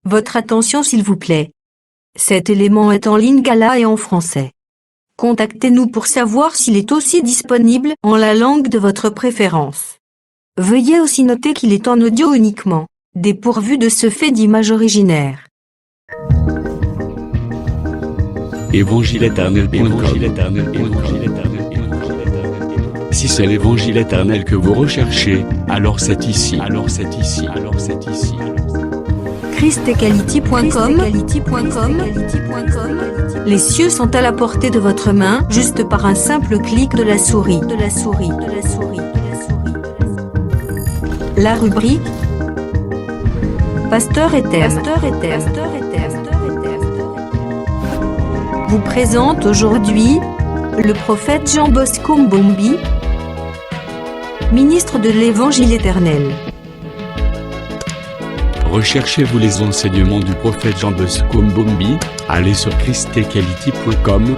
Votre attention s'il vous plaît. Cet élément est en lingala et en français. Contactez-nous pour savoir s'il est aussi disponible en la langue de votre préférence. Veuillez aussi noter qu'il est en audio uniquement, dépourvu de ce fait d'image originaire. Évangile-éternel.com. Si c'est l'évangile éternel que vous recherchez, alors c'est ici. christequality.com. Les cieux sont à la portée de votre main, juste par un simple clic de la souris. La rubrique Pasteur et thème vous présente aujourd'hui le prophète Jean Bosco Mbombi, ministre de l'Évangile éternel. Recherchez-vous les enseignements du prophète Jean Bosco Mbombi, allez sur christequality.com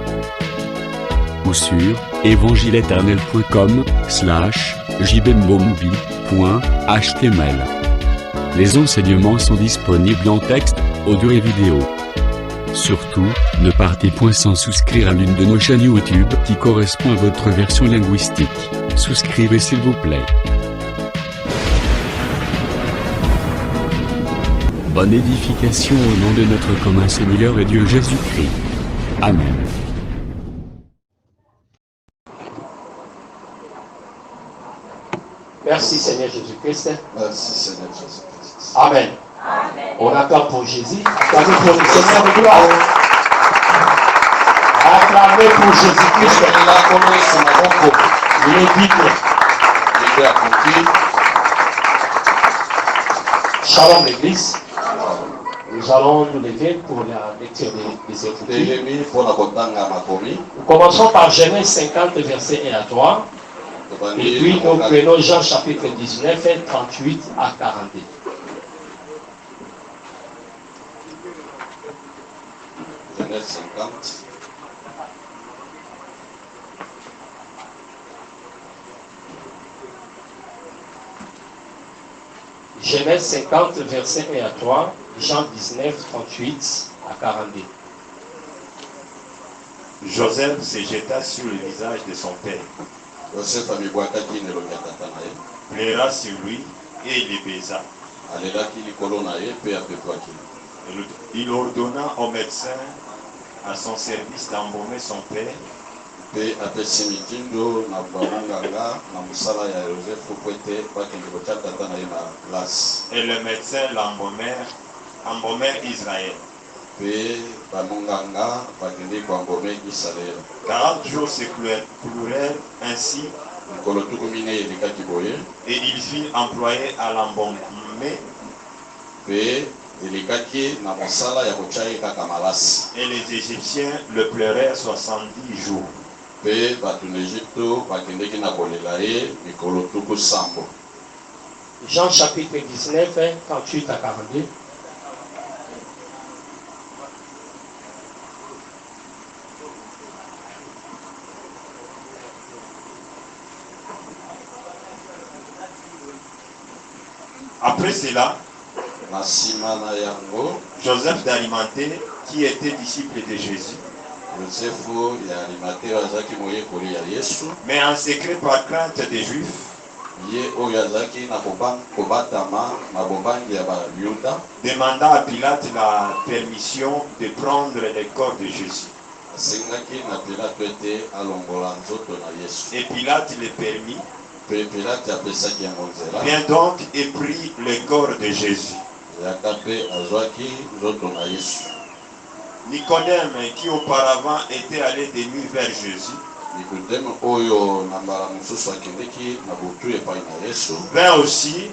ou sur evangileternel.com/jbmbombi.html. Les enseignements sont disponibles en texte, audio et vidéo. Surtout, ne partez point sans souscrire à l'une de nos chaînes YouTube qui correspond à votre version linguistique. Souscrivez s'il vous plaît. Bonne édification au nom de notre commun Seigneur et Dieu Jésus-Christ. Amen. Merci Seigneur Jésus-Christ. Merci Seigneur Jésus-Christ. Amen. On acclame pour Jésus. Acclamez pour le Seigneur de gloire. Acclamez pour Jésus-Christ. Il est Bible. Shalom l'Église. Nous allons nous lever pour la lecture des Écritures. Nous commençons par Genèse 50, verset 1 à 3. Et puis nous prenons Jean chapitre 19, 38 à 42. Genèse 50. Genèse 50, verset 1 à 3, Jean 19, 38 à 42. Joseph se jeta sur le visage de son père, pleura sur lui et il le baisa. Il ordonna au médecin à son service d'embaumer son père. Et le médecin l'embaumèrent Israël. 40 jours s'écoulèrent ainsi, et il fut employé à l'embaumer. Et les Égyptiens le pleurèrent 70 jours. Jean chapitre 19, 38 à 42. Après cela, Joseph d'Arimathée, qui était disciple de Jésus, mais en secret par crainte des Juifs, demanda à Pilate la permission de prendre le corps de Jésus. Et Pilate le permit. Viens donc et prit le corps de Jésus. Nicodème, qui auparavant était allé de nuit vers Jésus, vint aussi,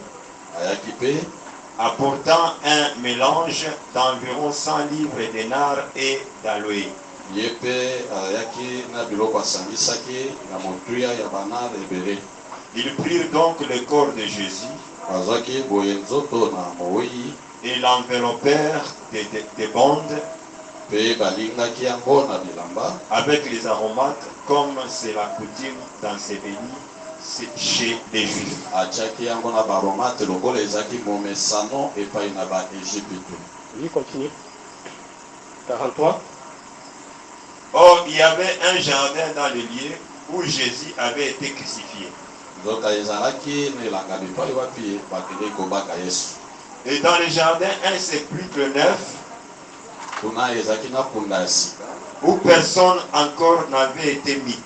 apportant un mélange d'environ 100 livres de nard et d'aloe. Ils prirent donc le corps de Jésus et l'enveloppèrent de bandes avec les aromates, comme c'est la coutume d'ensevelir chez les Juifs. Oui, continue. 43. Or, il y avait un jardin dans le lieu où Jésus avait été crucifié. Et dans le jardin, un sépulcre neuf où personne encore n'avait été mis.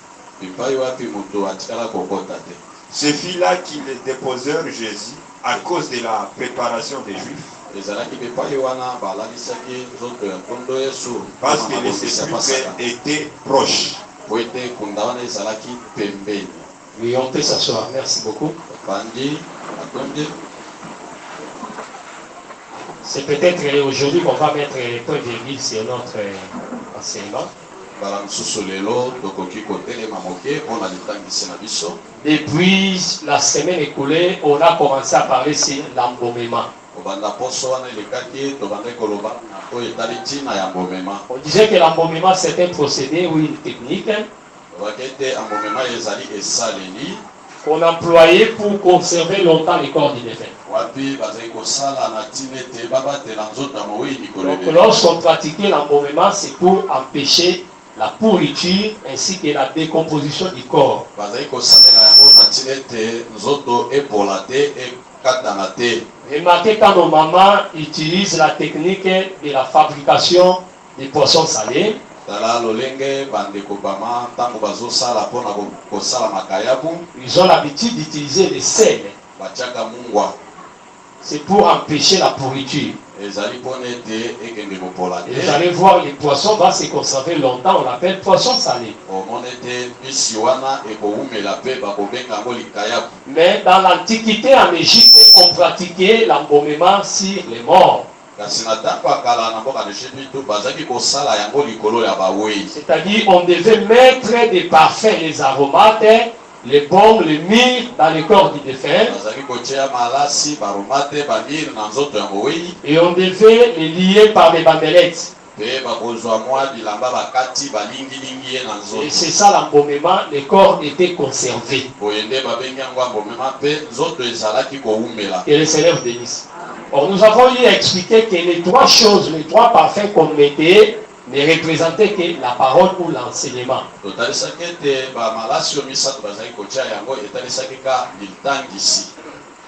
Ce fut là qu'ils déposèrent Jésus à cause de la préparation des Juifs. Parce que les sépulcres étaient proches. Oui, on peut s'asseoir. Merci beaucoup. C'est peut-être aujourd'hui qu'on va mettre les points de vue sur notre enseignement. Depuis la semaine écoulée, on a commencé à parler sur l'embaumement. On disait que l'embaumement c'est un procédé ou une technique qu'on employait pour conserver longtemps les corps du défunt. Donc lorsqu'on pratiquait l'embaumement, c'est pour empêcher la pourriture ainsi que la décomposition du corps. Remarquez quand nos mamans utilisent la technique de la fabrication des poissons salés. Ils ont l'habitude d'utiliser des sels. C'est pour empêcher la pourriture. Et vous allez voir, les poissons vont se conserver longtemps, on l'appelle poisson salé. Mais dans l'Antiquité, en Égypte, on pratiquait l'embaumement sur les morts. C'est-à-dire, on devait mettre des parfums, les aromates, les baumes, les myrrhes dans le corps du défunt. Et on devait les lier par des bandelettes. Et c'est ça l'embaumement, les corps étaient conservés. Et le Seigneur bénisse. Or, nous avons eu à expliquer que les trois choses, les trois parfums qu'on mettait, ne représentaient que la parole ou l'enseignement.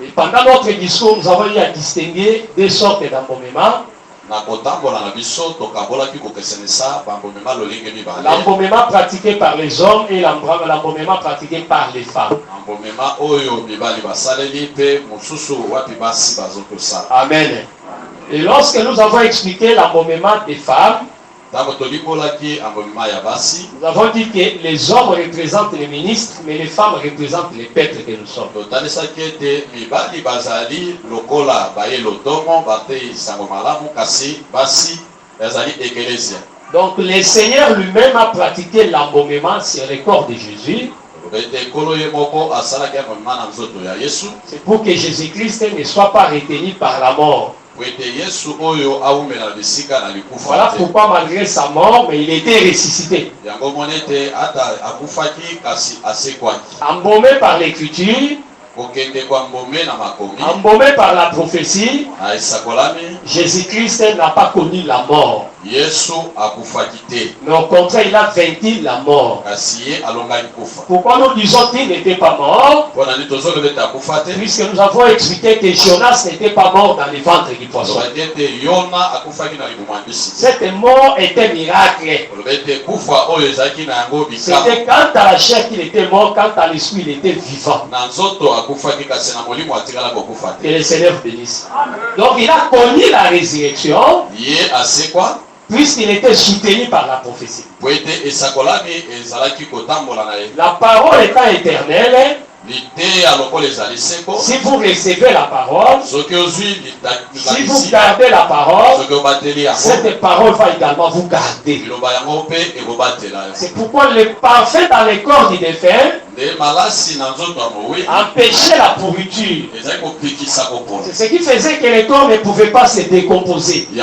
Et pendant notre discours, nous avons eu à distinguer deux sortes d'embaumement. L'embaumement pratiqué par les hommes et l'embaumement pratiqué par les femmes. Amen. Et lorsque nous avons expliqué l'embaumement des femmes, nous avons dit que les hommes représentent les ministres, mais les femmes représentent les prêtres que nous sommes. Donc le Seigneur lui-même a pratiqué l'embaumement sur le corps de Jésus. C'est pour que Jésus-Christ ne soit pas retenu par la mort. Voilà pourquoi malgré sa mort, mais il était ressuscité. Embaumé par l'écriture, embaumé par la prophétie, Jésus-Christ n'a pas connu la mort. Mais au contraire, il a vaincu la mort. Pourquoi nous disons qu'il n'était pas mort? Puisque nous avons expliqué que Jonas n'était pas mort dans le ventre du poisson. Cette mort était miracle. C'était quant à la chair qu'il était mort, quant à l'esprit il était vivant. Que le Seigneur bénisse. Donc il a connu la résurrection. Puisqu'il était soutenu par la prophétie. La parole étant éternelle, si vous recevez la parole, si vous gardez la parole, cette parole va également vous garder. C'est pourquoi le parfum dans le corps du défunt empêchait la pourriture. C'est ce qui faisait que le corps ne pouvait pas se décomposer et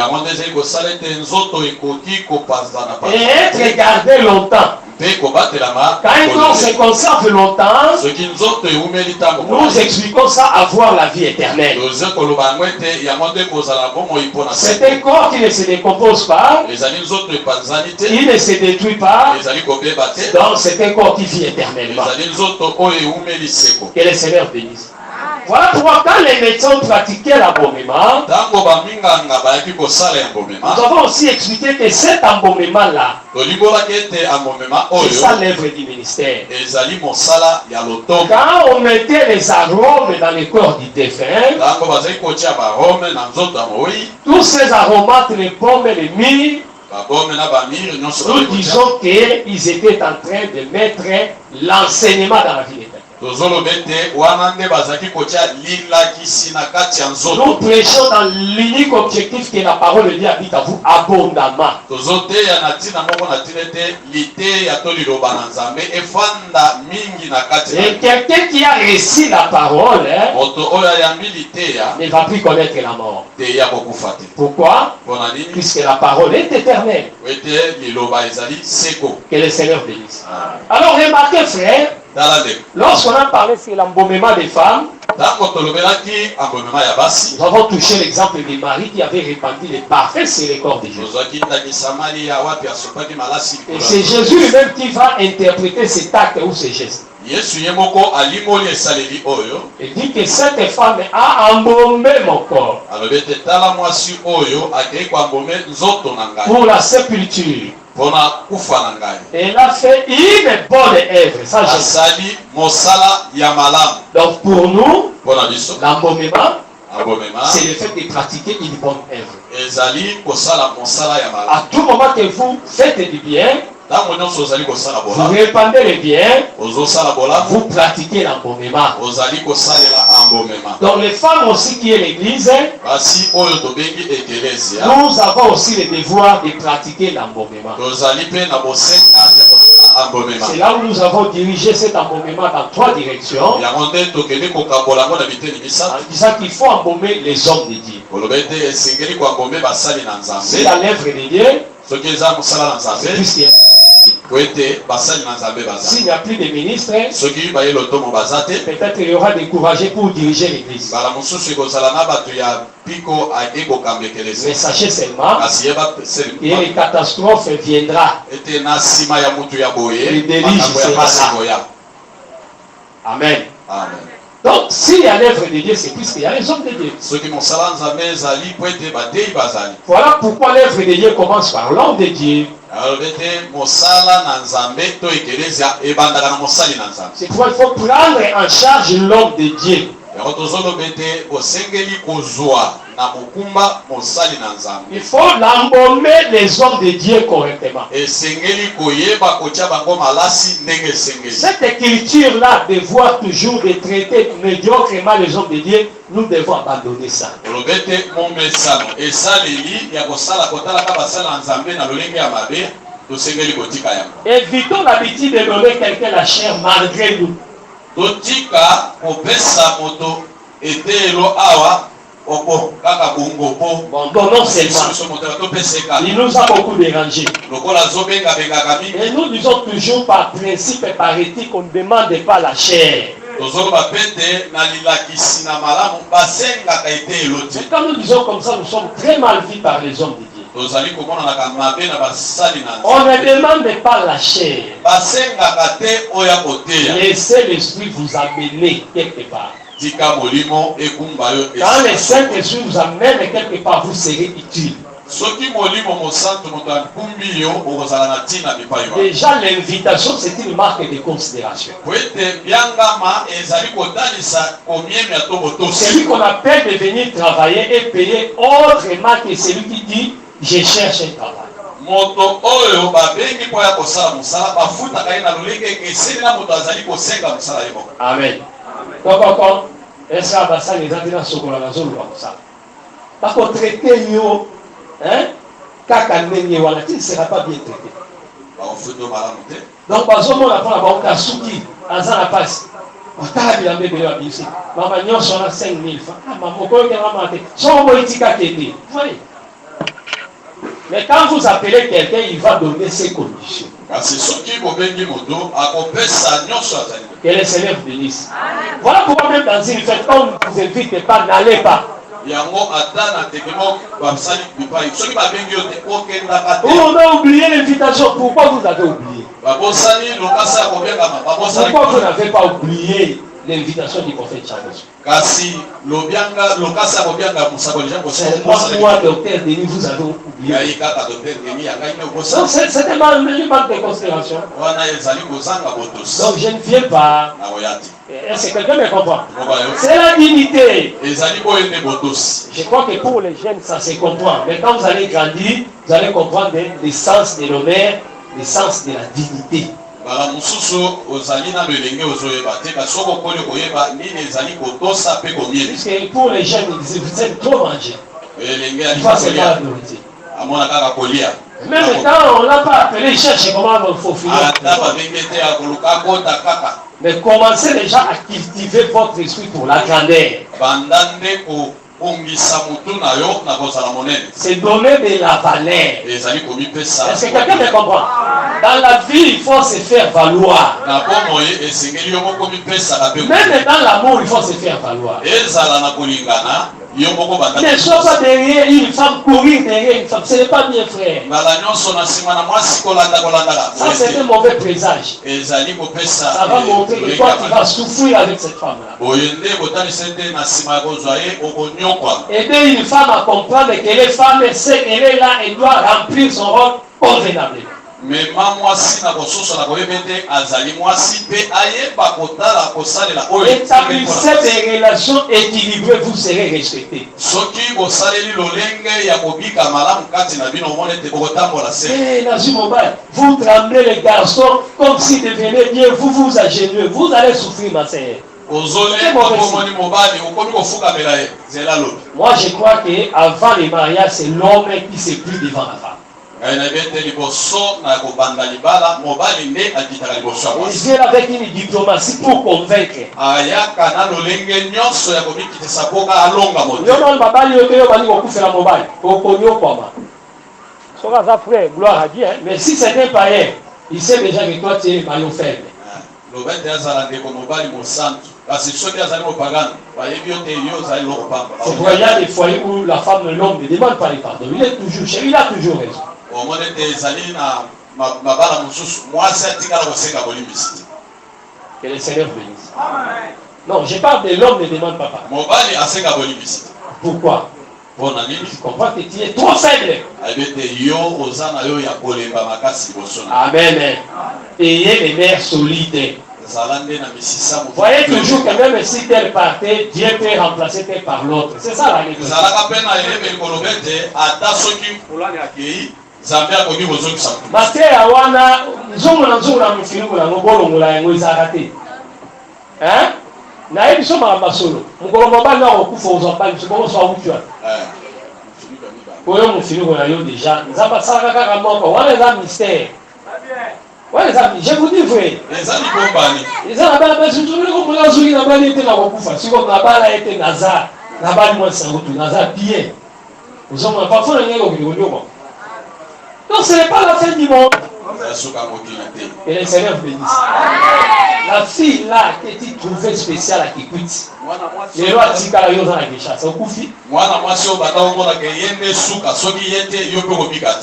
être gardé longtemps. Quand un corps se conserve longtemps, nous expliquons ça avoir la vie éternelle. C'est un corps qui ne se décompose pas, il ne se détruit pas, donc c'est un corps qui vit éternellement. Que le Seigneur bénisse. Voilà pourquoi quand les médecins pratiquaient l'embaumement, nous avons aussi expliqué que cet embaumement-là, c'est ça l'œuvre du ministère. Quand on mettait les arômes dans le corps du défunt, tous ces aromates, les pommes et les myrrhes, nous disons qu'ils étaient en train de mettre l'enseignement dans la vie éternelle. Nous prêchons dans l'unique objectif que la parole de Dieu habite à vous abondamment. Et quelqu'un qui a reçu la parole ne va plus connaître la mort. Pourquoi? Puisque la parole est éternelle. Que le Seigneur bénisse. Alors remarquez, frère, lorsqu'on a parlé sur l'embaumement des femmes, nous avons touché l'exemple de Marie qui avait répandu les parfums sur les corps de Jésus. Et c'est Jésus lui-même qui va interpréter cet acte ou ce geste. Il dit que cette femme a embaumé mon corps pour la sépulture. Elle a fait une bonne œuvre. Ça, donc pour nous, l'embaumement, c'est le fait de pratiquer une bonne œuvre. À tout moment que vous faites du bien, vous répandez le bien, vous pratiquez l'embaumement. Donc les femmes aussi qui est l'église, nous avons aussi le devoir de pratiquer l'embaumement. C'est là où nous avons dirigé cet embaumement dans 3 directions, en disant qu'il faut embaumer les hommes de Dieu. C'est la lèvre de Dieu. S'il n'y a plus de ministres, peut-être il y aura des courageux pour diriger l'église. Mais sachez seulement que les catastrophes viendront. Les déluges seront là. Amen. Donc, s'il y a l'œuvre de Dieu, c'est puisqu'il y a les hommes de Dieu. Voilà pourquoi l'œuvre de Dieu commence par l'homme de Dieu. C'est pourquoi il faut prendre en charge l'homme de Dieu. Il faut l'embaumer les hommes de Dieu correctement. Cette écriture-là de voir toujours de traiter médiocrement les hommes de Dieu, nous devons abandonner ça. Évitons l'habitude de donner quelqu'un la chair malgré nous. Bon, donnons seulement. Il nous a beaucoup dérangé. Et nous disons toujours par principe et par éthique qu'on ne demande pas la chair. Mais quand nous disons comme ça, nous sommes très mal vus par les hommes de Dieu. On ne demande pas la chair. Laissez l'esprit vous amener quelque part. Quand le Saint-Esprit vous amène quelque part, vous serez utile. Déjà l'invitation, c'est une marque de considération. Celui qu'on appelle de venir travailler est payé autrement que celui qui dit je cherche un travail. Amen. Donc, est-ce que ça les a dit dans ce qu'on a besoin de ça? Parce qu'on traite nous, hein? Kaka ne sera pas bien traité. Donc, par exemple, on apprend la banque à Souki, à Zanapas. On t'a dit la même chose. Maman, nous sommes à 5 000 francs. Ah, maman, on peut y aller. Son politique a été. Vous voyez? Mais quand vous appelez quelqu'un, il va donner ses conditions. Que le Seigneur bénisse. Voilà pourquoi même dans une fête, quand on ne vous invite pas, n'allez pas. Ou on a oublié l'invitation. Pourquoi vous avez oublié? Pourquoi vous n'avez pas oublié l'invitation du prophète Charles? Moi, docteur Denis, vous avez oublié. C'était une manque de considération. Donc je ne viens pas. Est-ce que quelqu'un me comprend? C'est la dignité. Je crois que pour les jeunes, ça se comprend. Mais quand vous allez grandir, vous allez comprendre l'essence de l'honneur, l'essence de la dignité. Puisque pour les jeunes, vous êtes trop mangés. Il faut se faire la nourriture. Même quand on ne l'a pas appelé, cherche comment il faut finir. Mais commencez déjà à cultiver votre esprit pour la grandeur. C'est donner de la valeur. Est-ce que quelqu'un me comprend? Dans la vie, il faut se faire valoir. Même dans l'amour, il faut se faire valoir. Ne sois pas derrière une femme, courir derrière une femme. Ce n'est pas bien, frère. Ça, c'est un mauvais présage. Ça va montrer que toi, tu vas souffrir avec cette femme-là. Aider une femme à comprendre qu'elle est femme, elle sait qu'elle est là, elle doit remplir son rôle convenablement. Mais établissez des relations équilibrées, vous serez respectés. Vous tremblez les garçons comme si devenez bien, vous vous agenouillez, vous allez souffrir, ma sœur. Moi je crois qu'avant le mariage, c'est l'homme qui se plie devant la femme. Il vient avec une diplomatie pour convaincre. Mais si c'est un païen, il sait déjà que toi tu es maillot faible. C'est pourquoi il y a des foyers où la femme, l'homme ne demande pas les pardons. Il est toujours chez lui, il a toujours raison. Que le Seigneur bénisse. Non, je parle de l'homme ne demande pas pardon. Pourquoi? Tu comprends que tu es trop faible. Amen. Ayez les nerfs solides. Voyez toujours que même si tel partait, Dieu peut remplacer tel par l'autre. C'est ça la réalité. Mateya wana nzongo na mufilimu na ngobolongola yango ezarate. Hein? Na yebi so ma basolo. Mukolo mobali na okufa ozambali siko so awutwa. Koyo mufilimu na yo déjà. Nzamba sala kaka moko wana za mystère. Ouais, les amis, je vous dis vrai. Les amis, les amis, je vous dis que les amis, les donc ce n'est pas la fin du monde. Et les Seigneurs bénissent. La fille là que tu trouvais spéciale à Kikwiti. Les lois Tikala yo dans la Gécha, c'est au Koufi.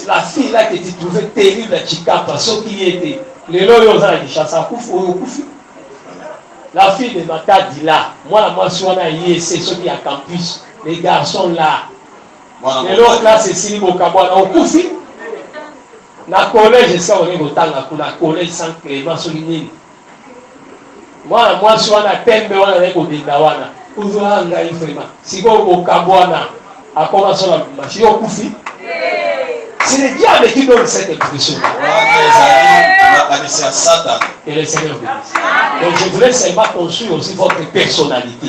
La fille là que tu trouvais terrible à Chikapa, ce qui était. Les lois yo dans la Gécha, c'est au Koufi. La fille de Matadi là, moi je suis à IEC, ceux qui à campus, les garçons là. Les lois là c'est Sini Bokabwana au Koufi. Na collège ça on est au temps na collège sans Clément Solinini. Moi je suis à Tembe wana na ko dinda wana. Uzoa ngai vraiment. Siko Bokabwana a commencé la machine au Koufi. C'est le diable qui donne cette impression. Et le Seigneur bénisse. Donc je voulais seulement construire aussi votre personnalité.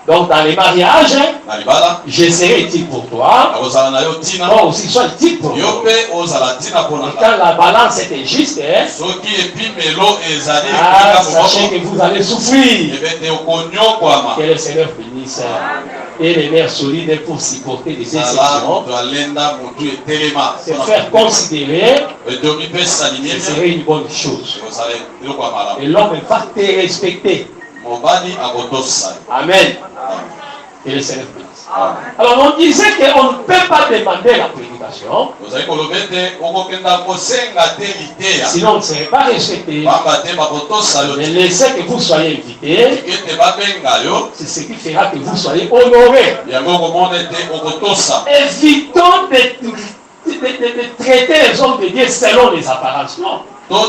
Donc dans les mariages, je serai utile pour toi. Moi aussi, sois utile pour toi. Et quand la balance est juste, sachez que vous allez souffrir. Que le Seigneur bénisse. et les nerfs solides pour supporter des déceptions. Se faire considérer, ce serait une bonne chose. Et l'homme va te respecter. Amen. Et le Seigneur bénisse. Alors on disait qu'on ne peut pas demander la prédication, sinon on ne serait pas respecté. Mais laissez que vous soyez invités, c'est ce qui fera que vous soyez honorés. Évitons de traiter les hommes de Dieu selon les apparences. Non. La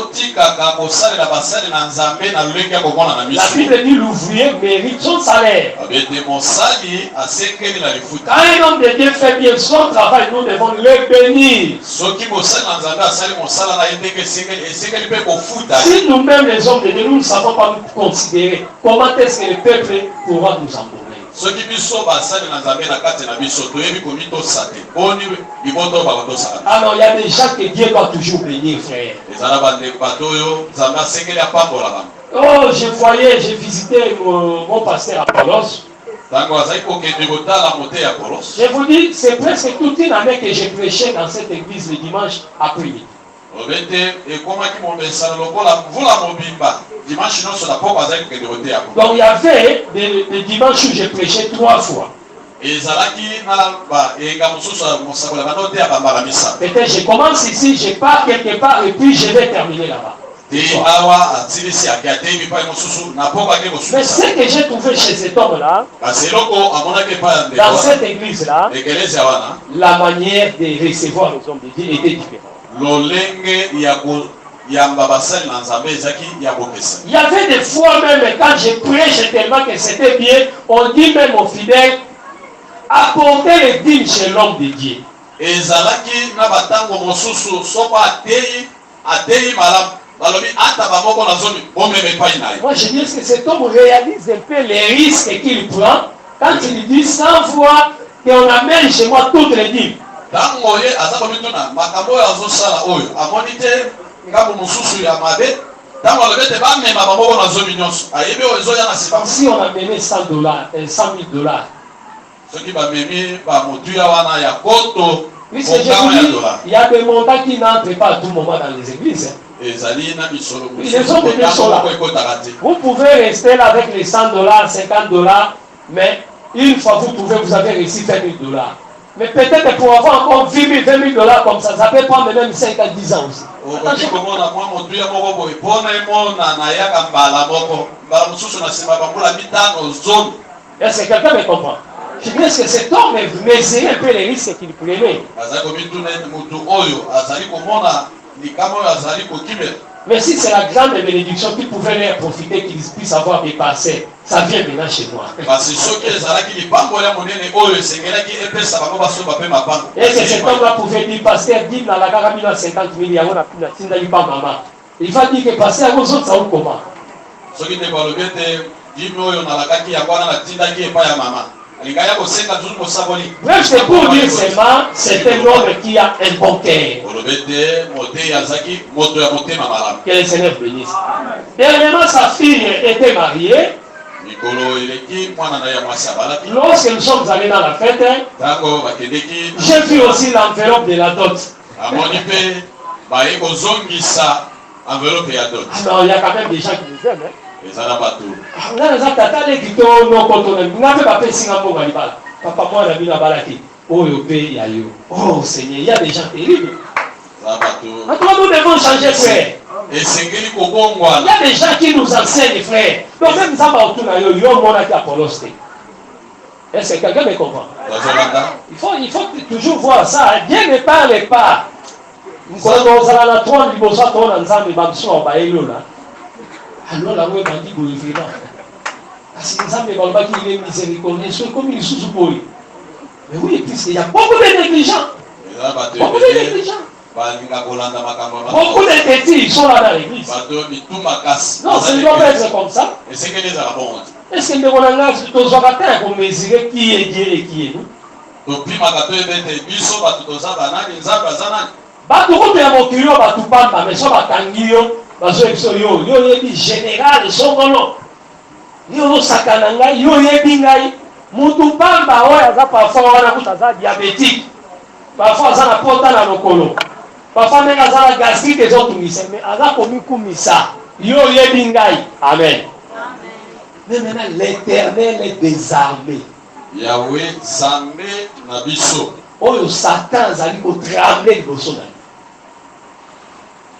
Bible dit l'ouvrier mérite son salaire. Quand un homme de Dieu fait bien son travail, nous devons le bénir. Si nous-mêmes les hommes de Dieu, nous ne savons pas nous considérer, comment est-ce que le peuple pourra nous embaumer? Alors il y a des gens que Dieu doit toujours bénir, frère. Oh, j'ai visité mon pasteur Apollos. Je vous dis, c'est presque toute une année que j'ai prêché dans cette église le dimanche après-midi. Donc il y avait des dimanches où j'ai prêché 3 fois. Peut-être je commence ici, je pars quelque part et puis je vais terminer là-bas. Mais ce que j'ai trouvé chez cet homme-là, dans cette église-là, la manière de recevoir les hommes de Dieu était différente. Il y avait des fois même quand je prêchais tellement que c'était bien, on dit même aux fidèles, apportez les dîmes chez l'homme de Dieu. Moi je dis que cet homme réalise un peu les risques qu'il prend quand il dit 100 fois qu'on amène chez moi toutes les dîmes. Si on a mené $100, $100 000. Puisque je vous dis, il y a des montants qui n'entrent pas à tout moment dans les églises. Les hommes de Dieu sont là. Vous pouvez rester là avec les $100, $50, mais une fois vous avez réussi à faire $1000. Mais peut-être pour avoir encore 20 000 $, comme ça peut prendre même 5 à 10 ans aussi. Est-ce que quelqu'un me comprend? Je pense que cet homme mesurait un peu les risques qu'il prenait. Mais si c'est la grande bénédiction qui pouvait leur profiter, qu'ils puissent avoir dépassé, ça vient maintenant chez moi. Et que cet homme-là pouvait dire, pasteur, dis dans la carabine à 50 000, il y a maman. Il va dire que pasteur, aux autres, ça ou comment? Bref, c'est pour dire seulement, c'est un homme qui a un bon cœur. Que le Seigneur bénisse. Dernièrement, sa fille était mariée. Lorsque nous sommes allés dans la fête, j'ai vu aussi l'enveloppe de la dot. Non, il y a quand même des gens qui nous aiment. Oh Seigneur, il y a des gens terribles. Nous devons changer, frère. Il y a des gens qui nous enseignent, frère. Donc même ça va autour de nous. Est-ce que quelqu'un me comprend? Il faut toujours voir ça. Dieu ne parle pas. Alors là, on dit que vraiment. Parce que les hommes qui est miséricordieux, sont comme ils sont boy. Mais oui, puisqu'il y a beaucoup de négligents. Beaucoup de négligents. Beaucoup de petits, ils sont là dans l'église. Non, ça ne doit pas être comme ça. Est-ce que nous avons tous atteint pour mesurer qui est Dieu et qui est nous? Général, Mutu pamba oyo aza parfois wana kuta aza diabétique. Parfois aza na pota na lokolo. Parfois ndenge aza na gastrite ezotumisa mais aza komikumisa. Yo yebi ngai. Amen. Mais maintenant l'Éternel est désarmé. Yahweh Zambé Nabiso. Oyo Satan azali kotremble liboso na lui.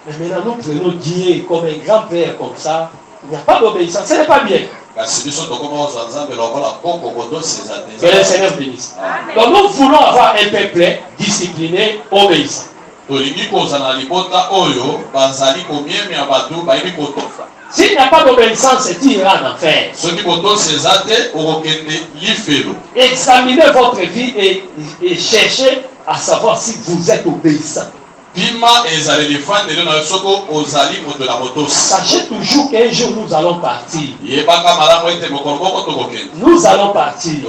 Mais maintenant nous prenons Dieu comme un grand-père comme ça. Il n'y a pas d'obéissance. Ce n'est pas bien. Que le Seigneur bénisse. Donc nous voulons avoir un peuple discipliné, obéissant. S'il n'y a pas d'obéissance, tu iras en enfer. Examinez votre vie et cherchez à savoir si vous êtes obéissant. Sachez toujours qu'un jour nous allons partir. Nous allons partir.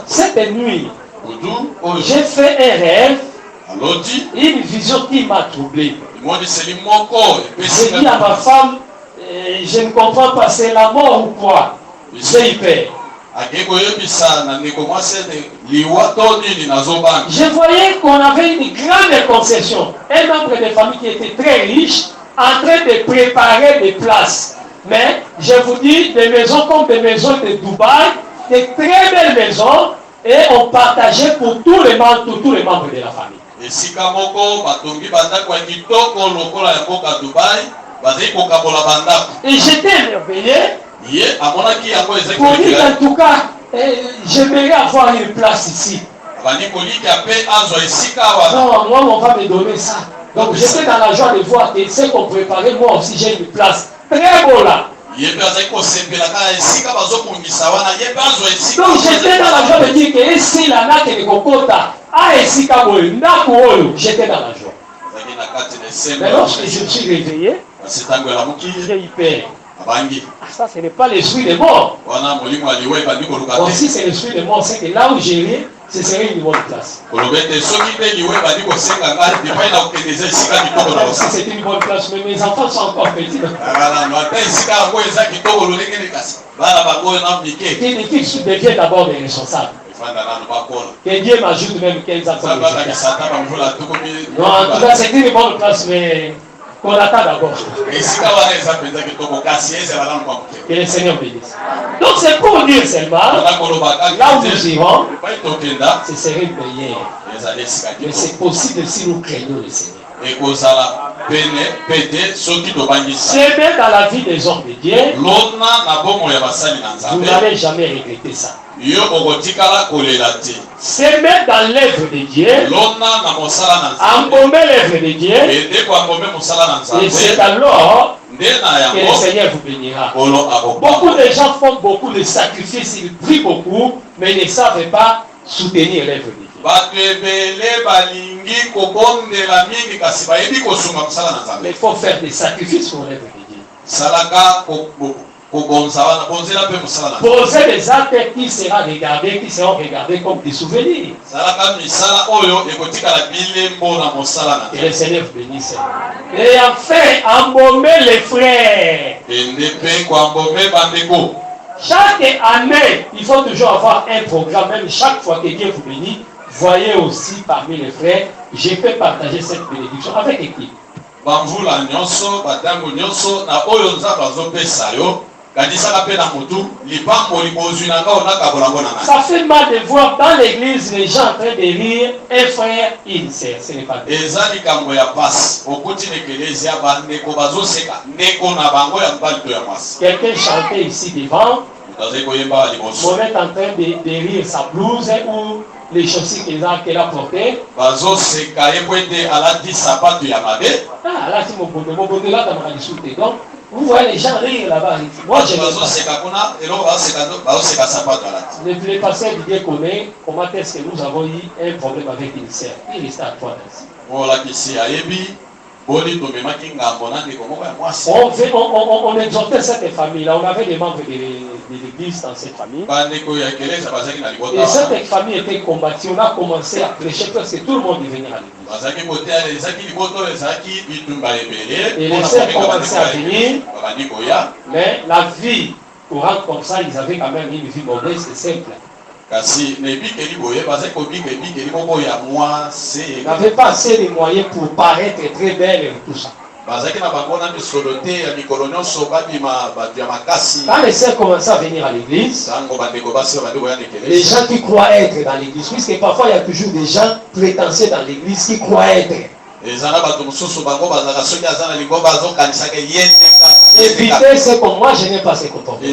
Cette nuit, j'ai fait un rêve, une vision qui m'a troublé. J'ai dit à ma femme, je ne comprends pas, c'est la mort ou quoi? J'ai eu peur. Je voyais qu'on avait une grande concession. Un membre de famille qui était très riche, en train de préparer des places. Mais je vous dis, des maisons comme des maisons de Dubaï, des très belles maisons, et on partageait pour tous les membres de la famille. Et j'étais émerveillé. Pour dire en tout cas, j'aimerais avoir une place ici. Non, moi on va me donner ça. Donc j'étais dans la joie de voir que ce qu'on préparait, moi aussi j'ai une place. Très beau là. Donc j'étais dans la joie de dire que si la naque de Kokota a j'étais dans la joie. Mais lorsque je me suis réveillé, j'ai eu peur. Ça, ce n'est pas l'esprit de mort. Bon, si c'est l'esprit de mort, c'est que là où j'irai, ce serait une bonne place. Si c'est une bonne place, mais mes enfants sont encore petits. Qu'il devient d'abord des responsables. Que Dieu m'ajoute même 15 ans. Non, en tout cas, c'est une bonne place, mais qu'on attend d'abord. Que le Seigneur bénisse. Donc c'est pour dire seulement, là où nous irons, ce serait une prière. Mais c'est possible si nous craignons le Seigneur. S'aimer dans la vie des hommes de Dieu, vous n'allez jamais regretter ça. S'aimer dans l'œuvre de Dieu, embaumer l'œuvre de Dieu, et c'est alors que le Seigneur vous bénira. Beaucoup de gens font beaucoup de sacrifices, ils prient beaucoup, mais ils ne savent pas soutenir l'œuvre de Dieu. Mais il faut faire des sacrifices pour l'œuvre de Dieu. Poser des actes qui seront regardés comme des souvenirs. Et le Seigneur vous bénisse. Et enfin, embaumer les frères. Chaque année, il faut toujours avoir un programme. Même chaque fois que Dieu vous bénit, voyez aussi parmi les frères, je peux partager cette bénédiction avec équipe. Ça fait mal de voir dans l'église les gens en train de rire un frère, une sœur. Ce n'est pas bien. Quelqu'un chantait ici devant. Mon est en train de rire sa blouse ou les chaussures qu'elle a portées. Ah, là, c'est mon bonheur là, dans ma discute. Donc, vous voyez les gens rire là-bas. Moi, je ne voulais pas ça Dieu connaît comment est-ce que nous avons eu un problème avec une sœur. Il est à toi. On exhortait cette famille-là. On avait des membres de l'église dans cette famille. Et cette famille était combattue. On a commencé à prêcher parce que tout le monde est venu à l'église. Et les sœurs commençaient à venir. Mais la vie courante comme ça, ils avaient quand même une vie mauvaise et simple. n'avait pas assez de moyens pour paraître très belle et tout ça. Quand les sœurs commençaient à venir à l'église, les gens qui croient être dans l'église, puisque parfois il y a toujours des gens prétentieux dans l'église qui croient être. Évitez ce que moi je n'ai pas ce comportement.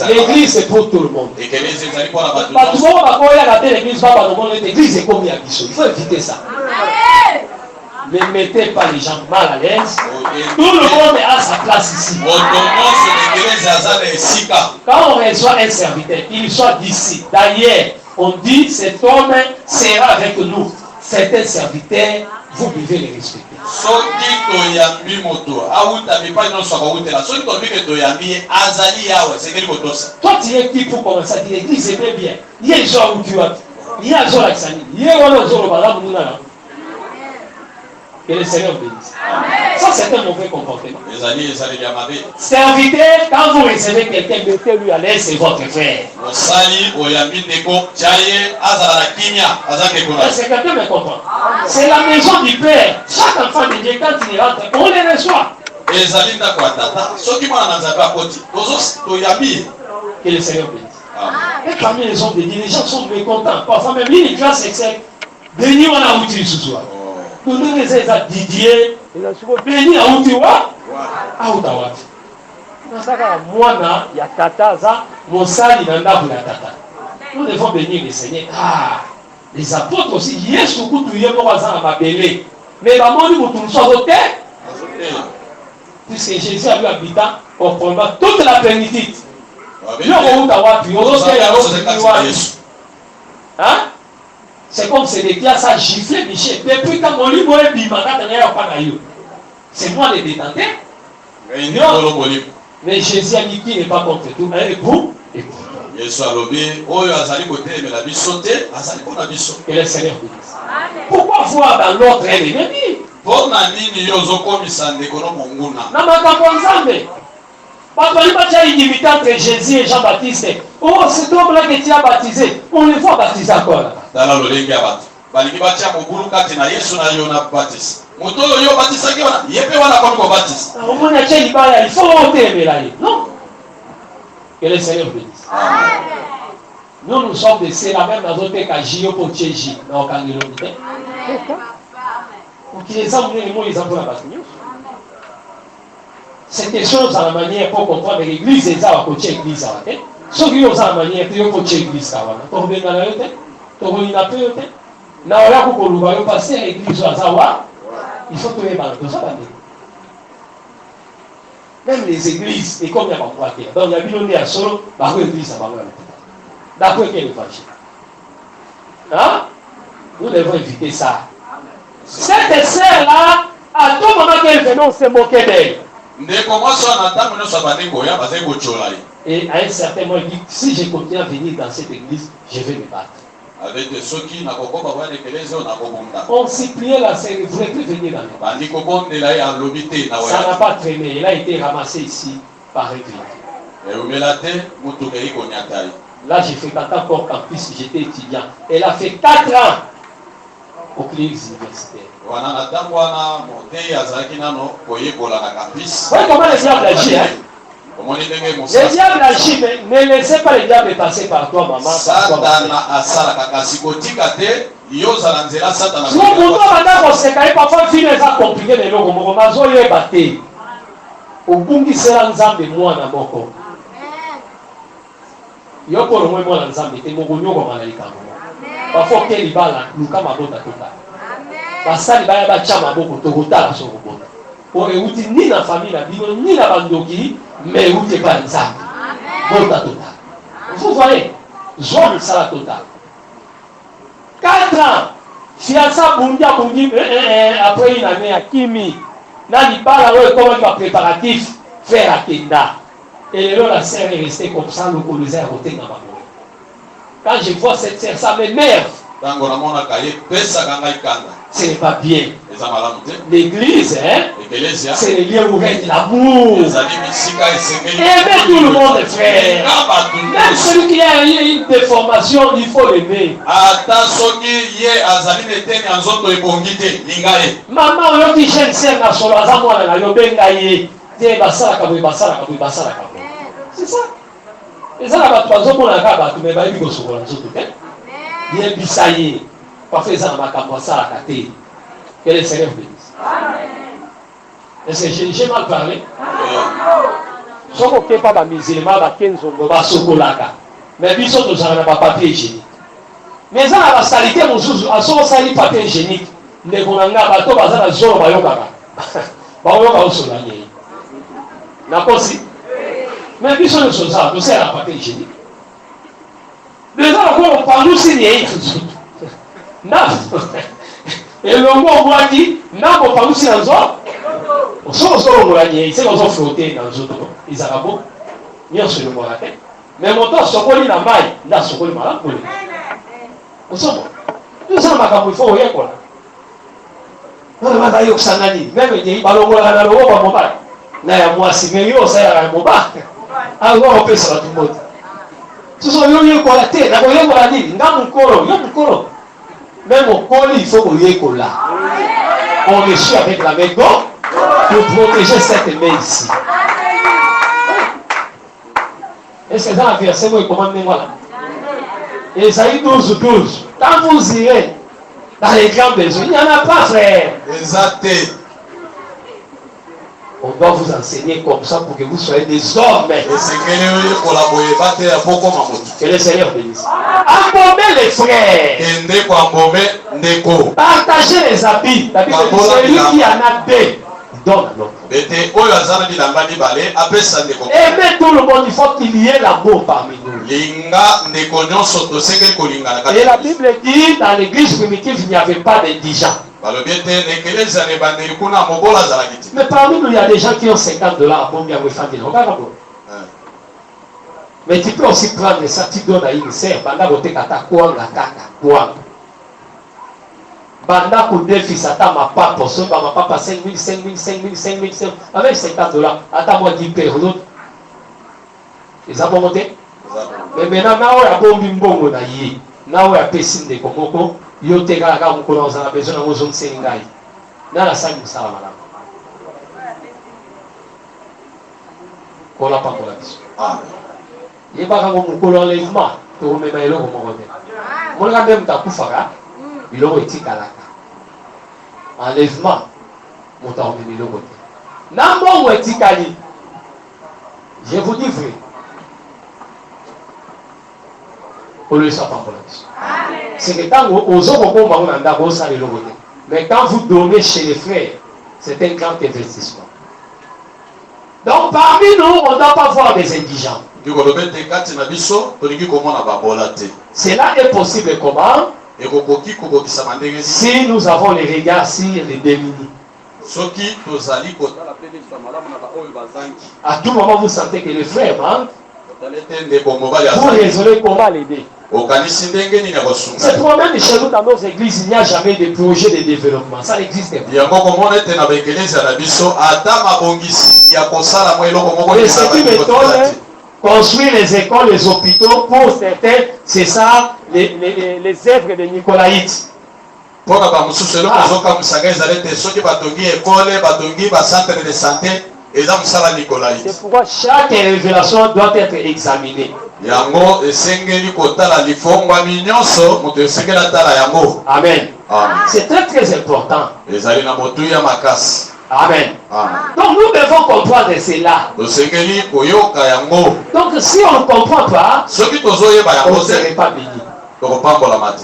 L'église c'est pour tout le monde. Il faut éviter ça. Ne mettez pas les gens mal à l'aise. Tout le monde a sa place ici. Quand on reçoit un serviteur, il soit d'ici. D'ailleurs, on dit cet homme sera avec nous. C'est un serviteur, vous devez les respecter. Toi, tu es qui pour commencer à dire l'église c'est très bien. Il y a des gens où tu vas. Il y a des gens qui sont. Que le Seigneur bénisse. Ça, c'est un mauvais comportement. Serviteur, quand vous recevez quelqu'un, mettez-lui à l'aise, c'est votre frère. Est-ce que quelqu'un me comprend? C'est la maison du Père. Chaque enfant de Dieu, quand il rentre, on les reçoit. Que le Seigneur bénisse. Et parmi les hommes de Dieu, les gens sont mécontents. Parfois même, une classe excelle. Béni, on a outil ce soir. Nous nous les Didier, béni à Outiwa, à Outawati. Moi, il y a Tata, mon sali n'a pas la Tata. Nous devons bénir le Seigneur. Ah, les apôtres aussi, hier, ce coup, tu y es mort à ma bébé. Mais la mort, nous tous sommes au terre. Puisque Jésus a vu habitant au combat toute la plénitude. Hein? C'est comme c'est des classes à gifler, Michel. Depuis quand mon livre est bimaka, c'est moi le détenteur. Mais Jésus a dit qu'il n'est pas contre tout. Un époux, époux. Que le Seigneur bénisse. Pourquoi voir dans l'autre ennemi? Il entre Jésus et Jean-Baptiste. Oh, cet homme-là que tu as baptisé, on le voit baptiser encore. Il faut ôter. Non. Que le Seigneur bénisse. Nous sommes des c'est la même dans qu'à J pour Tchéji. Donc, quand il les ont les emplois la bâtiment. C'est des choses à la manière pour comprendre l'église et ça va coacher l'église. Ceux qui ont la manière pour coacher l'église. Il faut que les balles. Même les églises, et comme il y a pas quoi dire. Donc il y a bien à solo, par l'église à Bangal. D'après quel évangile? Hein? Nous devons éviter ça. Cette sœur-là, à tout moment qu'elle venait, on se moquait d'elle. Et à un certain moment, il dit, si je continue à venir dans cette église, je vais me battre. On s'y priait là, il ne voulait plus venir dans l'église. Ça n'a pas traîné, il a été ramassé ici par l'église. Là, j'ai fait 4 ans encore campus, j'étais étudiant. Elle a fait 4 ans au clinique universitaire. Vous voyez comment le diable agit, hein? Le diable agit, mais ne laissez pas le diable passer par toi, maman. Parfois, il est compliqué, mais le batté. Au bout qui sera ensemble de moi, dans mon corps. Il y a pour le moins moi ensemble, et mon gognon comme un électron. Parfois, quel il va là, nous comme à bota tota. Parce que il va y avoir chama beaucoup de retard sur le bota. Pour écouter ni la famille, ni la bandoki, mais écoutez pas ensemble. Bota tota. Vous voyez, zone sala tota. 4 ans, fiança bundia bundi après une année à Kimi. Nani bala comment il va préparatif faire à Kenda. Et là, la sœur est restée comme ça, le colisée à côté de ma maman. Quand je vois cette sœur, ça m'énerve. Ce n'est pas bien. L'église, hein, c'est le lieu où règne l'amour. Aimer tout le monde, frère. Même celui qui a une déformation, il faut l'aimer. Maman, on dit jeune sœur na solo azamwana na yobenga ye. C'est ça. Et ça, la batoiseau pour la rabat, mais il faut se voir en tout cas. Il y a un bisaïe. Parfois, ça m'a commencé à la cater. Quel est le Seigneur bénisse. Est-ce que j'ai mal parlé? Si on ne peut pas les musulmans, on ne peut pas se mais bien sûr, nous n'avons pas papier hygiénique. Mais ça, la salité, on a sali papier hygiénique. Nous avons un bateau, on a un zone, on a un mais bien sûr, nous sommes là, nous sommes à papier hygiénique. Les gens, on parle aussi de et le mot on voit dit, n'a pas aussi dans le zone. On sort au moulanier, c'est qu'on flotter dans le zone. Ils ont beau, bien sûr, le mot la tête. Mais mon temps, sur la maille, là, sur le malin, pour les. Nous sommes. Nous sommes à Kabou, il faut rien quoi. On va aller au Sanani, même il dit, alors on va aller au Mobile. Là, moi, si mieux, ça ira à Mobile. Alors, on peut se tout le monde. Ce sont les lieux qu'on a été, la voyage qu'on a dit, il y a mon colo. Même au col, il faut qu'on y ait là. On réussit avec la main gauche pour protéger cette main ici. Est-ce que dans la verset, vous commandez voilà? Esaïe 12. Quand vous irez dans les grands besoins, il n'y en a pas, frère. Exact. On doit vous enseigner comme ça pour que vous soyez des hommes. Que le Seigneur bénisse. Embaumer les frères. Partagez les habits. Celui qui en a deux, donne à l'autre. Aimer tout le monde, il faut qu'il y ait l'amour parmi nous. Et la Bible dit, dans l'église primitive, il n'y avait pas d'indigents. Mais parmi nous, il y a des gens qui ont $50 à combien vous faites. Mais tu peux aussi prendre ça, tu donnes à une sœur, pendant que tu as ta kwanga, pendant que tu fils à ta ma papa, ma papa 5 000, avec $50, attends moi 10 paires l'autre. Ils ont monté. Mais maintenant, il y a bon bimbo, il y a un pessin de Komoko. Yo te kaka mukolo za besoin na mozo nsengai na la sangi sala mala kola pa kola biso ye baka ngo mukolo enlèvement to mema eloko moko te molaka même ta kufaka biloko etikalaka enlèvement mota omemi biloko te na mbongo etikali je vous dis vrai c'est que quand mais quand vous donnez chez les frères, c'est un grand investissement. Donc parmi nous, on ne doit pas voir des indigents. Cela est possible comment? Si nous avons les regards sur les démunis. À tout moment, vous sentez que les frères manquent. Pour résoudre comment l'aider. C'est pourquoi même chez nous dans nos églises, il n'y a jamais de projet de développement. Ça n'existe pas. Et ce qui m'étonne, construire les écoles, les hôpitaux, pour certains, c'est ça, les œuvres de Nicolaïtes. C'est pourquoi chaque révélation doit être examinée. Amen. C'est très très important. Amen. Donc nous devons comprendre cela. Donc si on ne comprend pas, on ne serait pas béni.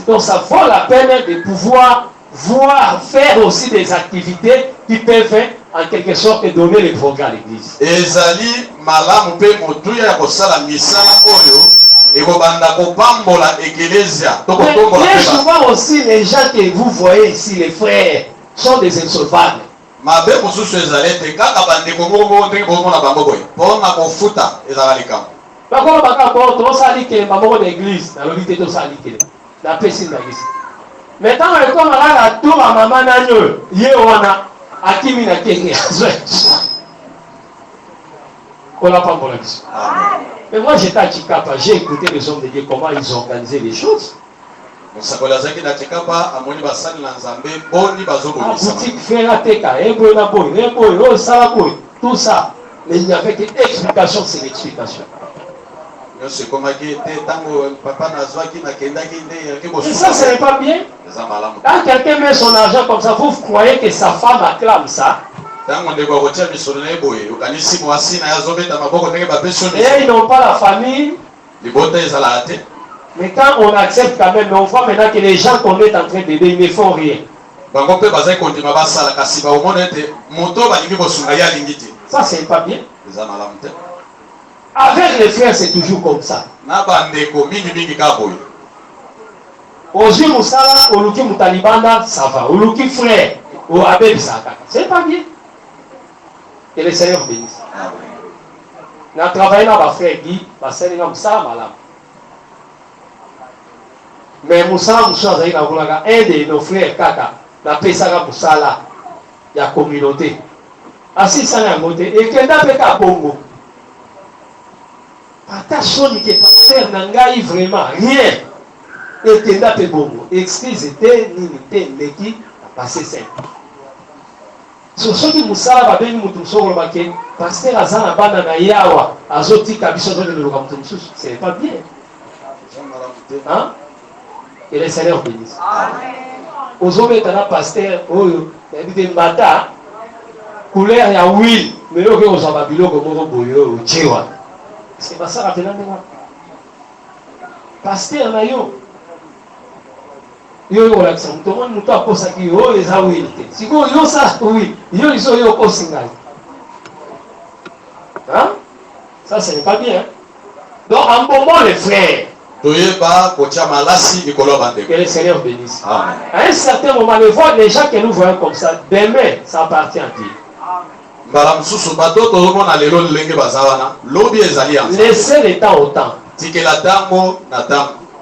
Donc ça vaut la peine de pouvoir voir, faire aussi des activités qui peuvent en quelque sorte donner les progrès à l'église. Mais bien souvent aussi les gens que vous voyez ici, les frères, sont des insolvables. Maintenant, comme la tour à maman Nanyo, Yewana, Akimi na Kenya. On n'a pas mon avis. Mais moi, j'étais à Chikapa, j'ai écouté les hommes de Dieu, comment ils ont organisé les choses. Boutique Ferrateka, tout ça. Mais il n'y avait qu'explication, c'est l'explication. Et ça, ce n'est pas bien. Quand quelqu'un met son argent comme ça, vous croyez que sa femme acclame ça? Et ils n'ont pas la famille. Mais quand on accepte quand même, on voit maintenant que les gens qu'on est en train d'aider, ils ne font rien. Ça, c'est pas bien. Avec les frères, c'est toujours comme ça. Ozu Moussala, Oluki Moutalibanda, ça va. Oluki frère, ou Abel Saka. C'est pas bien. Que le Seigneur bénisse. On a travaillé dans ma frère Guy, ma sœur Moussala Malam. Mais Moussala Moussala, un de nos frères Kaka, la Pesara Moussala, il y a communauté. Assis ça n'a pas et que n'a pas Bongo. Attention, que pasteur Nangaï vraiment rien. Et que n'a pas Bongo. Excuse était ni qui a passé simple. Sur ce qui Moussala va bien nous sur le baquet, pasteur Azana Banana Yawa, Azoti Kabiso de l'Oramtumsus, c'est pas bien. Hein? Et les salaires bénissent. Aux hommes est un pasteur, il y a des matins. Couleur ya huile mais yo ko za babilo ko moko boyo chewa c'est pas ça rappeler moi pasteur na yo yo la action tout le monde muto akosa ki yo les a huile siko yo ça oui yo iso yo ko singai hein ça ce n'est pas bien donc en moment les frères que le Seigneur bénisse. À un certain moment les gens que nous voyons comme ça demain ça appartient à Dieu. Laissez le temps au temps.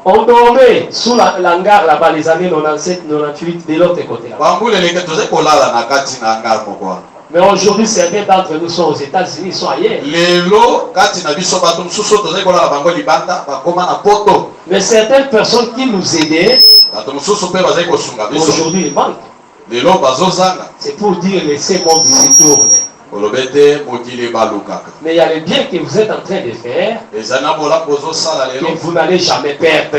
On dormait sous l'hangar là-bas les années 97-98 de l'autre côté là. Mais aujourd'hui, certains d'entre nous sont aux États-Unis, ils sont ailleurs. Mais certaines personnes qui nous aidaient, aujourd'hui ils manquent. C'est pour dire laissez mon ici tourner. Mais il y a le bien que vous êtes en train de faire, que vous n'allez jamais perdre.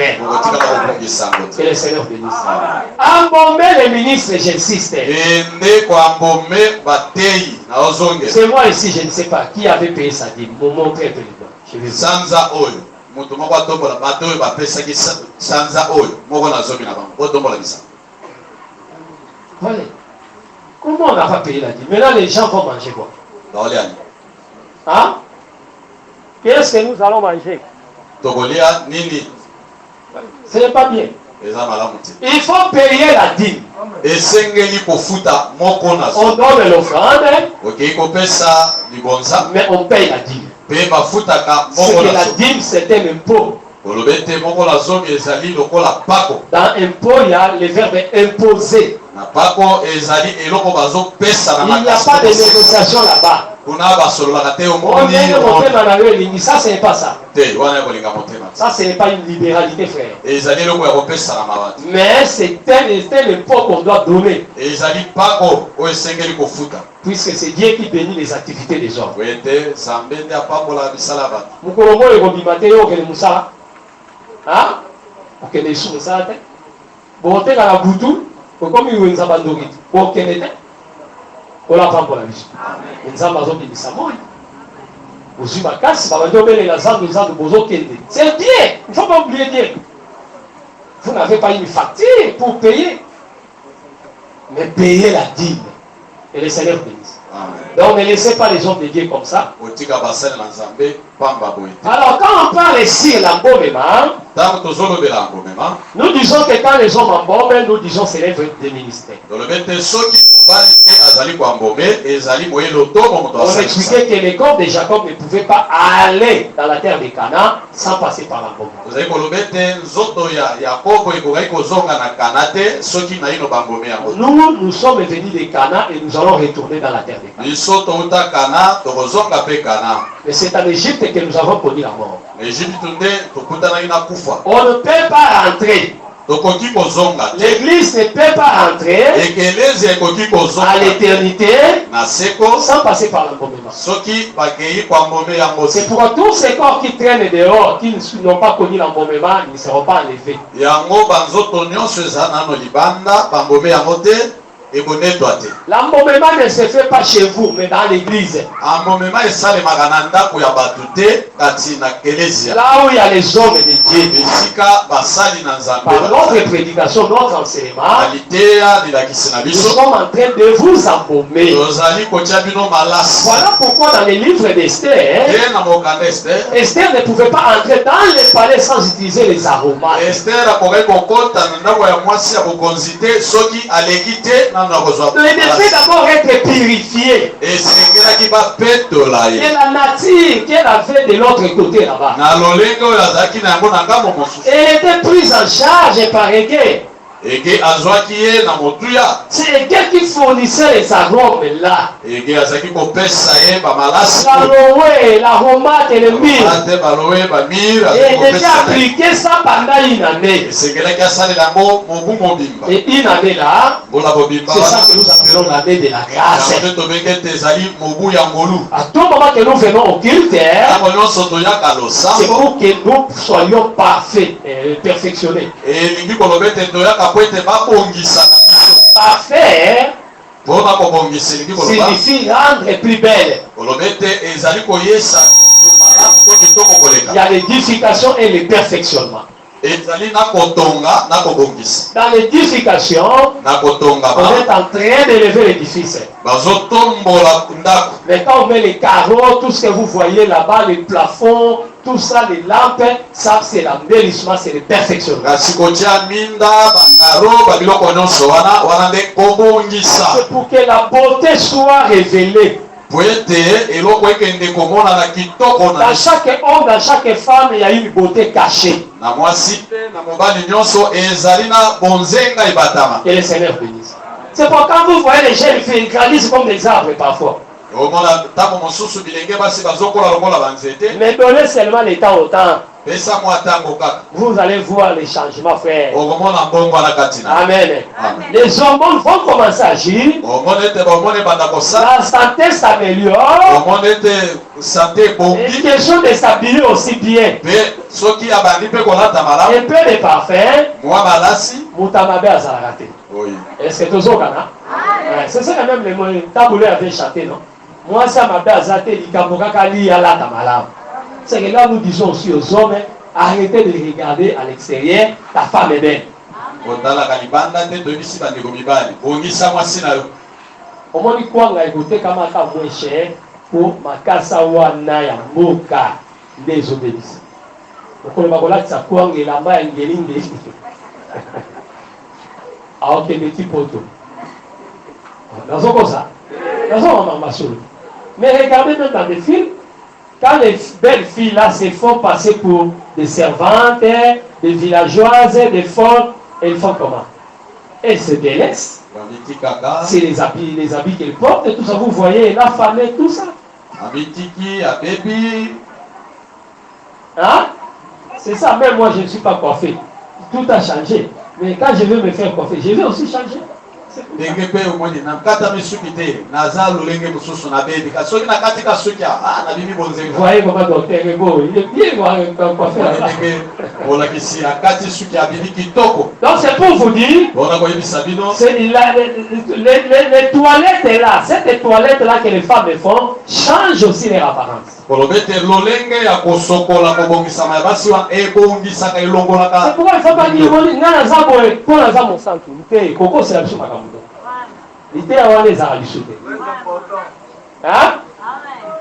Que le Seigneur bénisse. Embaumer les ministres, j'insiste. C'est moi ici, je ne sais pas qui avait payé sa dîme. Mon montrez je vais voilà. Comment on n'a pas payé la dîme? Maintenant les gens vont manger quoi? Hein? Qu'est-ce que nous allons manger? Ce n'est pas bien. Il faut payer la dîme. On donne l'offrande, mais on paye la dîme. C'est que la dîme c'est un impôt. Dans impôt, il y a le verbe imposer. Il n'y a pas de négociation là-bas. Ça, ce n'est pas ça. Ça, ce n'est pas une libéralité, frère. Mais c'est un impôt qu'on doit donner. Puisque c'est Dieu qui bénit les activités des hommes. Hein? Ok, les sous, ça a été. Bon, t'es dans la boutou, comme il y a un bandorite. Ok, n'était. On l'a pas pour la vie. Les hommes ont dit ça, moi. Aussi, ma casse, ma bandorite, les hommes, les hommes, les hommes, c'est bien. Il ne faut pas oublier Dieu. Vous n'avez pas une facture pour payer. Mais payez la dîme. Et les salaires bénissent. Donc ne laissez pas les hommes de Dieu comme ça. Alors quand on parle ici l'embaumement, nous disons que quand les hommes embaument, nous disons c'est l'œuvre des ministères. On expliquait que les corps de Jacob ne pouvaient pas aller dans la terre de Canaan sans passer par l'embaume. Nous sommes venus de Canaan et nous allons retourner dans la terre de Canaan. Mais c'est en Égypte que nous avons connu la mort. On ne peut pas rentrer. L'église ne peut pas rentrer à l'éternité sans passer par l'embaummement. C'est pourquoi tous ces corps qui traînent dehors, qui n'ont pas connu l'embaumement, ils ne seront pas enlevés. L'embaumement ne se fait pas chez vous, mais dans l'église. Là où il y a les hommes de Dieu. Par notre prédication, notre enseignement, nous sommes en train de vous embaumer. Voilà pourquoi dans les livres d'Esther, Esther ne pouvait pas entrer dans le palais sans utiliser les aromates. Il devait d'abord être purifié. Et la nature qu'elle avait de l'autre côté là-bas. Elle était prise en charge par Égé. C'est Égé qui fournissait les arômes là. L'aromate et le myrrhe. Et il devait appliquer ça pendant une année. Et une année là, c'est ça que nous appelons l'année de la grâce. À tout moment que nous venons au culte, c'est pour que nous soyons parfaits, perfectionnés. Parfait signifie rendre plus belle. Il y a l'édification et le perfectionnement. Dans l'édification, on est en train d'élever l'édifice. Mais quand on met les carreaux, tout ce que vous voyez là-bas, les plafonds, tout ça, les lampes, ça c'est l'embellissement, c'est le perfectionnement. C'est pour que la beauté soit révélée. Dans chaque homme, dans chaque femme, il y a une beauté cachée. Que le Seigneur bénisse. C'est pourquoi quand vous voyez les jeunes filles, ils grandissent comme des arbres parfois. Mais donnez seulement le temps au temps. Vous allez voir les changements, frère. Amen. Les hormones vont commencer à agir. La santé s'améliore. Et question de s'habiller aussi bien. Et peu de parfum. Moutamabe azarate. Est-ce que tu as c'est ça quand même le mot. Taboulé avait chanté, non? Moi, ça m'a azate l'ikambokakali ala tamalam. C'est que là, nous disons aussi aux hommes, arrêtez de regarder à l'extérieur, ta femme est belle. Au moins, il faut écouter comment ça moins cher pour ma casa wana ya mboka des obéissants. Donc, on va voir ça quoi et la main ngelinge. Ah, ok, des petits poteaux. Dans ce cas, dans ce mais regardez même dans les films. Quand les belles filles là se font passer pour des servantes, des villageoises, des folles, elles font comment? Elles se délaissent. C'est les habits qu'elles portent, et tout ça, vous voyez, la femme et tout ça. Hein? C'est ça, même moi je ne suis pas coiffé. Tout a changé. Mais quand je veux me faire coiffer, je vais aussi changer. Voyez comment docteur est beau, il est bien coiffé. Donc c'est pour vous dire, les toilettes là, cette toilette là que les femmes font, changent aussi leur apparence. C'est pourquoi il ne faut pas dire pour la femme au centre, Coco c'est la chose. L'idée à les arabes sauter. Hein?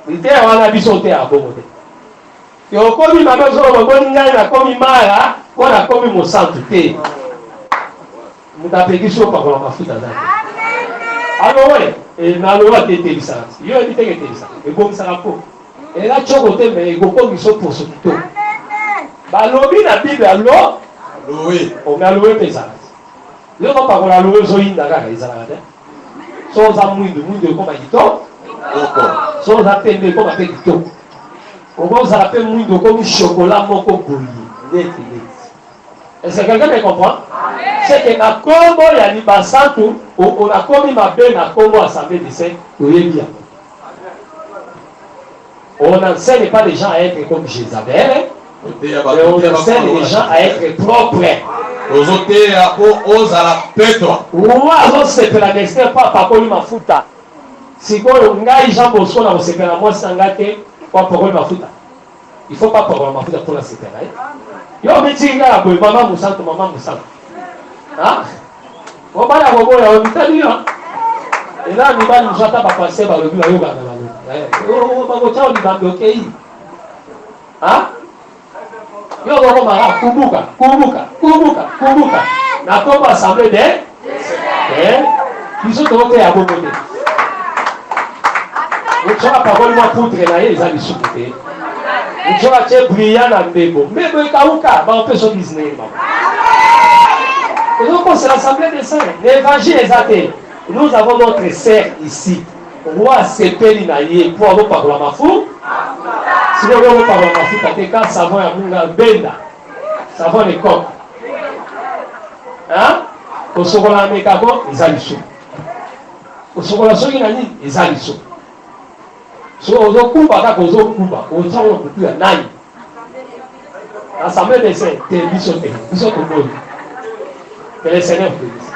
L'idée à la bisoté à Bomoté. Et au commis ma maison, on a commis Mara, on a commis mon centre. Vous avez dit ça pour la foutre. Alors ouais, et na loi de télévisation. Il y a des télévisations. Et bon ça rapport. Et là tu côté mais il faut qu'ils soient pour ce tout. Bah lobby la Bible alors. Oui. On a loué pesa. Le pas par la loué zo inda ga ils ala. So za muito comme agito. So za tembe comme agito. On va appeler muito comme chocolat moko bouilli. Est-ce que quelqu'un me comprend? C'est que na combo ya libasantu on a commis ma belle na combo assemblée de saints bien. On n'enseigne pas les gens à être comme Jézabel, mais on enseigne les gens à être propres. Moi, c'est que la destin pas parcourir ma futa. Si on ngai Jean Bosco na osepela moi sangate pas parcourir ma futa. Il faut pas parcourir ma futa pour la sepela. Yo mitinga boy maman musanto. Hein? On va la revoir à l'hôpital. Et là, nous allons nous attendre à passer par le but à yoga. On va vous dire, on va bloquer. Hein? Yo, on va Kubuka. La tombe assemblée des. Ils sont tombés à Boboté. Nous sommes à parole, moi, pour traîner les amis sous-côté. Nous sommes à brillant dans le bébo. Mais on peut se business. Et donc, c'est l'Assemblée des Saints. L'évangile est athée. Nous avons notre serre ici. Roi Sepeli Naye pour avoir parlé à ma fou. Si vous avez parlé à ma fou, quand ça va à Munga Benda, ça va les coques. Hein? Au Sokola Mekabo, ils allaient sous. Au Sokola Sokinani, ils allaient sous. So, aux Okuba, aux Okuba, aux Okuba, aux Nani. L'Assemblée des Saints, c'est ils sont au monde. Que les Seigneurs vous bénissent.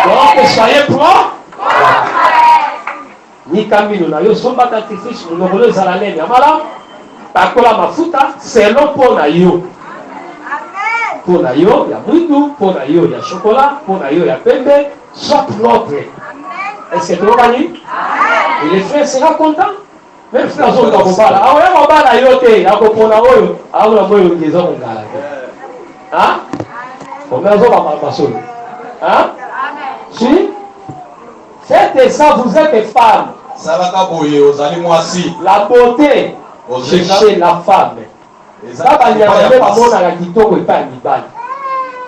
Donc, soyez propres. Ni Camino, na somba sacrifice, nous voulons à la laine. Yamala, takola mafuta, c'est l'eau pour naïo. Pour naïo, il y a mouidou, pour naïo, il y a chocolat, pour naïo, il y a pembe, soit propre. Est-ce que tu vas gagner? Et les frères seront contents. Même si la zone de Bobala, ah ouais, on va la yote, à Kopona Oyo, ah ouais, on va y des hommes. Hein? On va y avoir hein? Si? C'est ça, vous êtes des femmes. La beauté, cherchez la femme.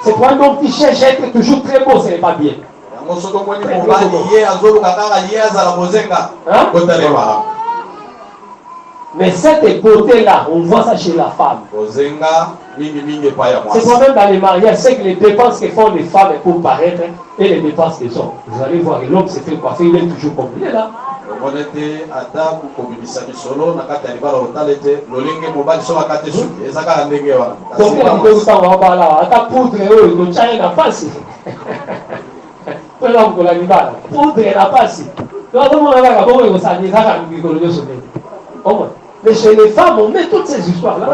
C'est pour un homme qui cherche à être toujours très beau, ce n'est pas bien. Hein? Mais cette beauté-là, on voit ça chez la femme. C'est quand même dans les mariages, c'est que les dépenses que font les femmes pour paraître et les dépenses des hommes. Vous allez voir, l'homme se fait coiffer, il est toujours comme il est là. Mais chez les femmes, on met toutes ces histoires-là. Dans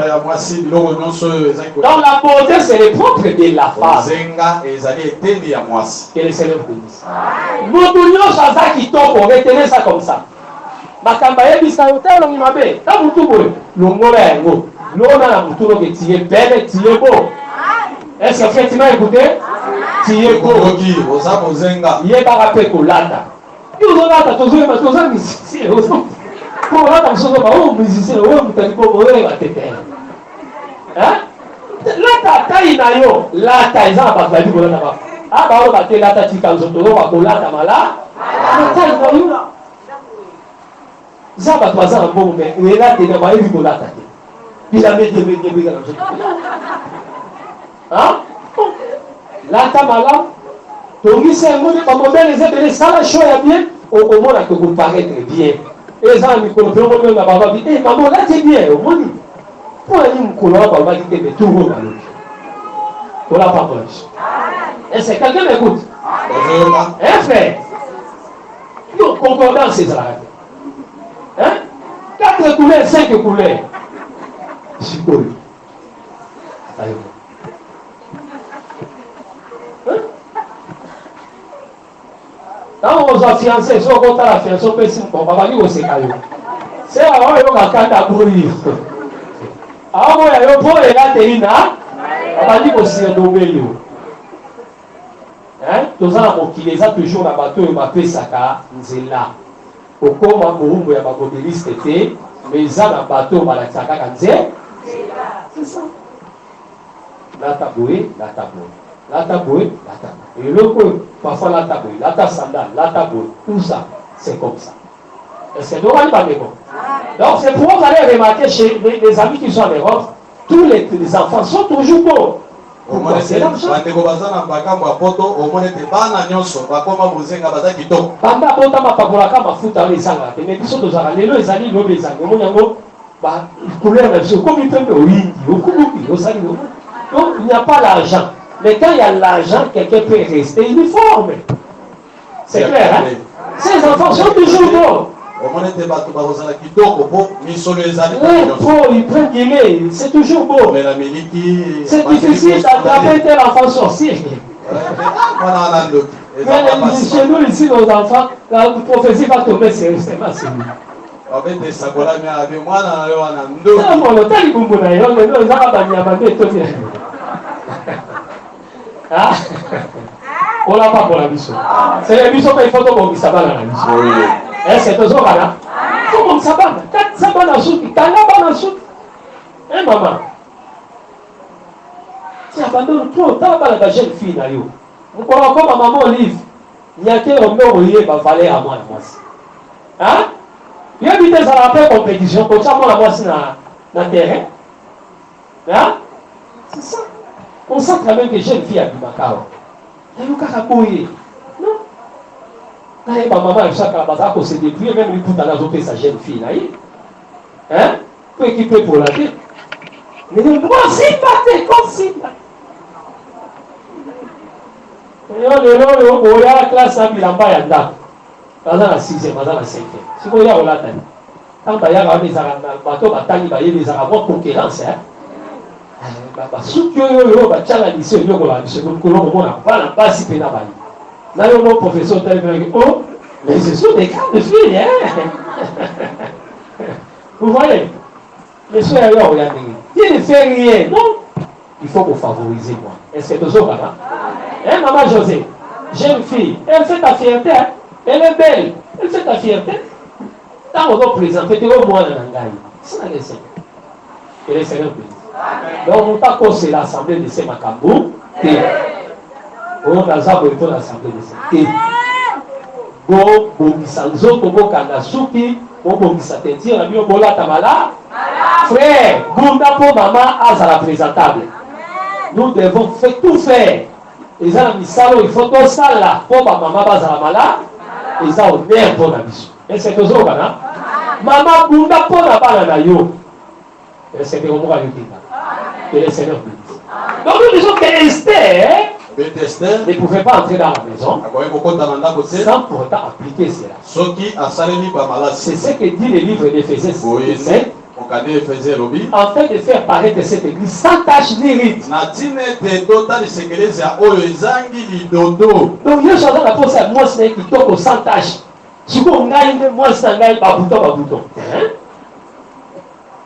la beauté, c'est le propre de la femme. Que les Seigneur vous bénisse. Nous devons changer qui tombe pour retenir ça comme ça. Makambaye bisayote longimabe. Ta mutubo. Longola yango. Lona na mutubo que tu es belle, tu es beau. Est-ce que tu m'as écouté? Tu es beau. Il est pas rappelé que l'ata. Il vous a l'ata. Tous les musiciens. Pour là, dans ce moment, on musicien, on vous dit pour vous la tête. Hein? Là, taille nayo, là, taille ça, parce que vous l'avez pas. Ah, bah, on va te la tête quand on va pour là, ta mala. Taille nayo. Ça va pas ça un bon mais et là, tu n'as pas eu pour la tête. Il a mis des hein? Là, ta mala. Donc, c'est un mot de comme on les aider, ça la chose est bien, au moment que vous paraître bien. Et ça, nous connaissons même la baba dit, eh maman, là c'est bien, au moins. Pour aller nous connaître, on va dire que tout le monde a l'autre. On l'a pas proche. Est-ce que quelqu'un m'écoute? Hein, frère? Nous concordons ces arrêts. Hein? 4 couleurs, 5 couleurs. Je suis connu. Quand on a fiancé, si on compte la fiancée, on peut s'y comprendre. C'est alors qu'on a quand à brûler. Alors, on a eu pour les latéines, on va dire qu'on s'y est nommé. Tous les gens qui les ont toujours la bateau et ma pesaka, nzela. Au coma, moumou ya bagodeliste était, mais ils ont la bateau malaksaka kanze. C'est ça. La taboué, la taboué. La taboué, la taboué. Et le parfois la taboué, la sandale, la taboué, tout ça, c'est comme ça. Est-ce que nous allons pas bon? Donc c'est pour vous allez remarquer chez les amis qui sont en Europe, tous les enfants sont toujours beaux. Pourquoi c'est l'argent? Banda bota mapakolaka mafuta les zanga. Mais biso tozala lelo ezali lobe ezanga. Monyango ba couleur na biso comme pembe oyindi, okubuki, osali. Donc il n'y a pas l'argent. Mais quand il y a l'argent, quelqu'un peut rester uniforme. C'est clair, hein? Ces enfants sont toujours beaux. Ils prennent guillemets, c'est toujours beau. C'est difficile d'attraper tel enfant sorcier. Mais chez nous, ici, nos enfants, la prophétie va tomber sérieusement sur nous. On l'a pas pour la mission. C'est la mission qu'il faut qu'on s'abonne à la mission. C'est toujours là. Il faut qu'on s'abonne. Quand s'abonne à soupe, t'as la bonne soupe. Hein, maman? Tu abandonnes trop. T'as pas la jeune fille, là, yo. Vous croyez comme ma maman livre. Il y a qu'un homme qui va valer à moi, la moisse. Hein? Il y a des après compétition. Comme ça, moi, la moisse dans le terrain. Hein? C'est ça. On sent quand même que jeune fille a du macao. Il y a non. Quand ma maman a chaque bazar pour se débrouiller, même lui pour aller sa jeune fille là, hein? Pour équiper pour la tête. Mais moi aussi pas comme si. Et on est là, la classe à Bilamba Yanda. Dans la 6e, dans la 5e. Si vous y avez là, quand il y a des bateaux, il y a des arabes concurrence, hein? Professeur, oh, mais ce sont des grandes filles, hein? Vous voyez? Monsieur, regardez, il ne fait rien, non? Il faut vous favoriser, moi. Est-ce que toujours là? Hein, maman José, jeune fille, elle fait ta fierté, hein? Elle est belle, elle fait ta fierté. Quand on va présenter, au moins dans l'angaï. C'est la leçon. Et les Seigneurs plaisent. Donc, on c'est l'assemblée de ces macambous. On a l'assemblée de ces bon, Sanzo, Bobo Kanasuki, Bobo Kisatenti, on a mis au Bola Tamala. Frère, Gunda pour maman, Azara présentable. Nous devons tout faire. Les amis, il faut tout ça là. Pour maman, Azara Mala. Ils ont honneur pour la mission. Et c'est toujours là. Maman, Gunda pour la banane. Et c'est que on va le dire. Que le Seigneur bénisse. Donc nous disons que Esther ne pouvait pas entrer dans la maison sans pourtant appliquer cela. C'est ce que dit le livre d'Éphésiens 5. Afin de faire paraître cette église sans tache ni ride. Donc il y a chacun la pose à moi c'est qui toque sans tache. Si vous gagnez moi c'est un gars bouton.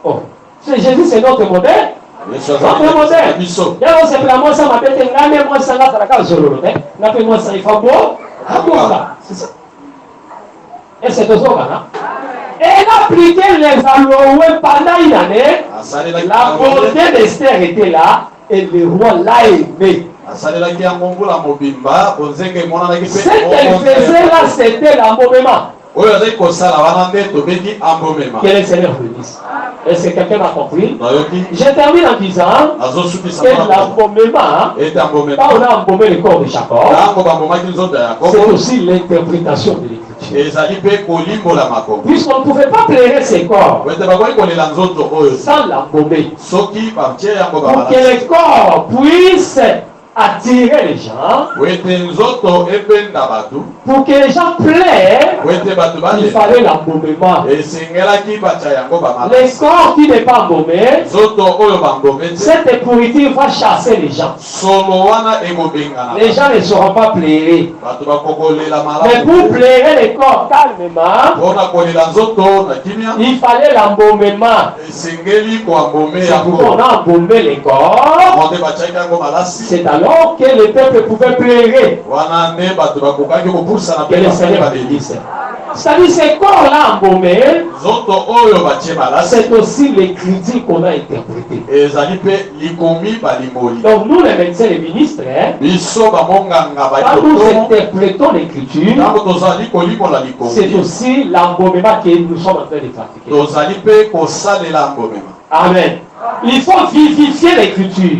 Oh, Jésus c'est notre modèle. Notre modèle. Il y a aussi la moi ça m'appelle un moi ça là la zolo. N'appelle moi ça il faut boire. C'est ça. Et c'est toujours là. Et elle a appliqué les alloués pendant une année. La volonté d'Esther était là et le roi l'a aimé. Ce qu'elle faisait là, c'était l'embaumement. Que le Seigneur bénisse. Est-ce que quelqu'un m'a compris? Je termine en disant que l'embaumement, quand on a embaumé le corps de Jacob, c'est aussi l'interprétation de l'Écriture. Puisqu'on ne pouvait pas plairer ses corps sans l'embaumer. Pour que le corps puisse attirer les gens. Pour que les gens plaient, il fallait l'embaumement. Le corps qui n'est pas embaumé, cette pourriture va chasser les gens. Les gens ne seront pas plairés. Mais pour plairer les corps calmement, il fallait l'embaumement. Pour on a embaumé les corps, c'est alors que le peuple pouvait plairer. Que le Seigneur bénisse. C'est-à-dire ces corps-là embaumés, c'est aussi l'écriture qu'on a interprétée. Donc nous les médecins, les ministres, quand nous interprétons l'écriture, c'est aussi l'embaumement que nous sommes en train de pratiquer. Amen. Il faut vivifier l'écriture.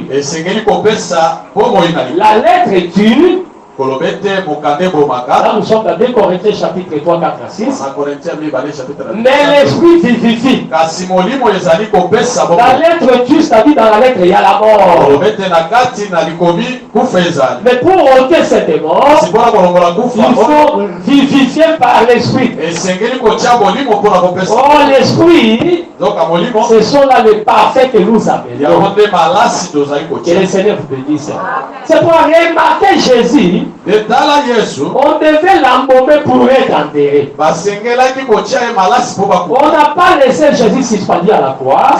La lettre est une. Là, nous sommes dans 2 Corinthiens chapitre 3, 4 à 6. Mais l'esprit vivifie. La lettre tue, c'est-à-dire dans la lettre, il y a la mort. Mais pour ôter cette mort, il faut vivifier par l'esprit. Oh, l'esprit, ce sont là les parfaits que nous appelons. Que le Seigneur vous bénisse. C'est pour remarquer Jésus. On devait l'embaumer pour être enterré. On n'a pas laissé Jésus suspendu à la croix.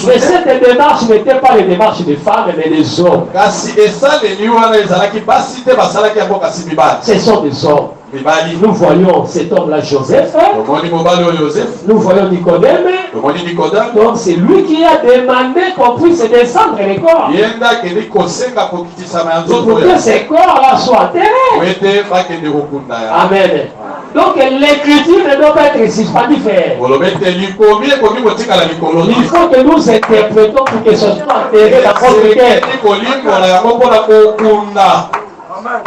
Mais cette démarche n'était pas les démarches des femmes, mais des hommes. Ce sont des hommes. Nous voyons cet homme-là, Joseph. Nous voyons Nicodème. Donc c'est lui qui a demandé qu'on puisse descendre les corps. Pour que ces corps-là soient enterrés. Amen. Donc l'écriture ne doit pas être suspendue. Il faut que nous interprétons pour que ce soit enterré dans notre cœur.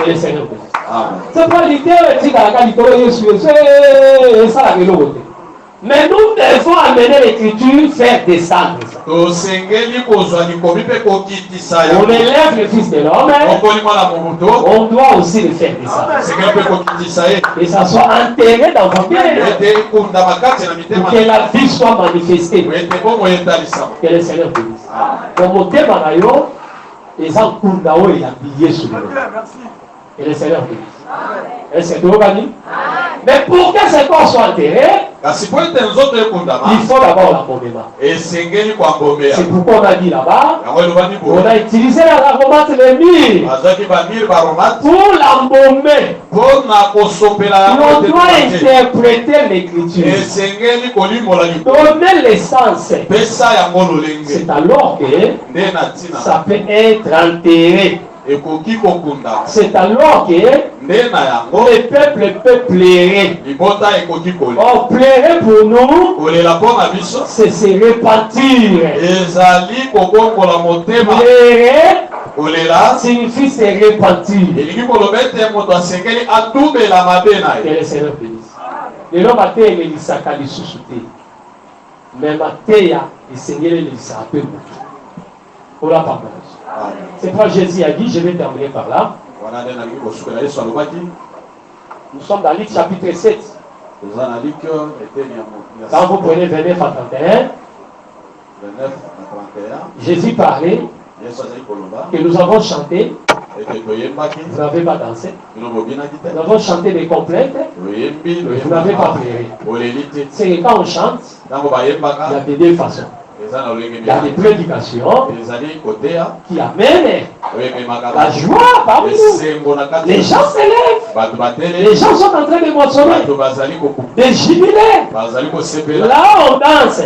Et le Seigneur bénisse. C'est pas l'idée mais nous devons amener l'écriture, faire descendre ça. On élève le Fils de l'homme, on doit aussi le faire descendre. Et ça soit enterré dans vos cœurs. Pour que la vie soit manifestée. Que le Seigneur bénisse. Comme au thème les Ankundao et habillés sur le. Et le Seigneur bénisse. Et c'est tout gagné. Mais pour que ces corps soient enterrés, il faut d'abord l'embaumement. C'est pourquoi on a dit là-bas, on a utilisé l'aromate de myrrhe pour l'embaumer. On doit interpréter l'écriture. Donner l'essence. C'est alors que ça peut être enterré. C'est alors que le peuple peut plairer. On plairait pour nous, c'est se repentir. Plairer signifie se repentir. Que le Seigneur bénisse. Le nom matin est l'Isaka de Soussouté. Mais matin, le Seigneur est l'Isaka peu beaucoup. Pour la parole. C'est pourquoi Jésus a dit, je vais terminer par là. Nous sommes dans Luc chapitre 7. Quand vous prenez 29 à 31, Jésus parlait que nous avons chanté. Vous n'avez pas dansé. Nous avons chanté des complètes. Vous n'avez pas pleuré. C'est que quand on chante, il y a des deux façons. Il y a des prédications qui amènent la joie parmi nous. Les gens s'élèvent. Les gens sont en train d'émotionner, de jubiler. Là, on danse.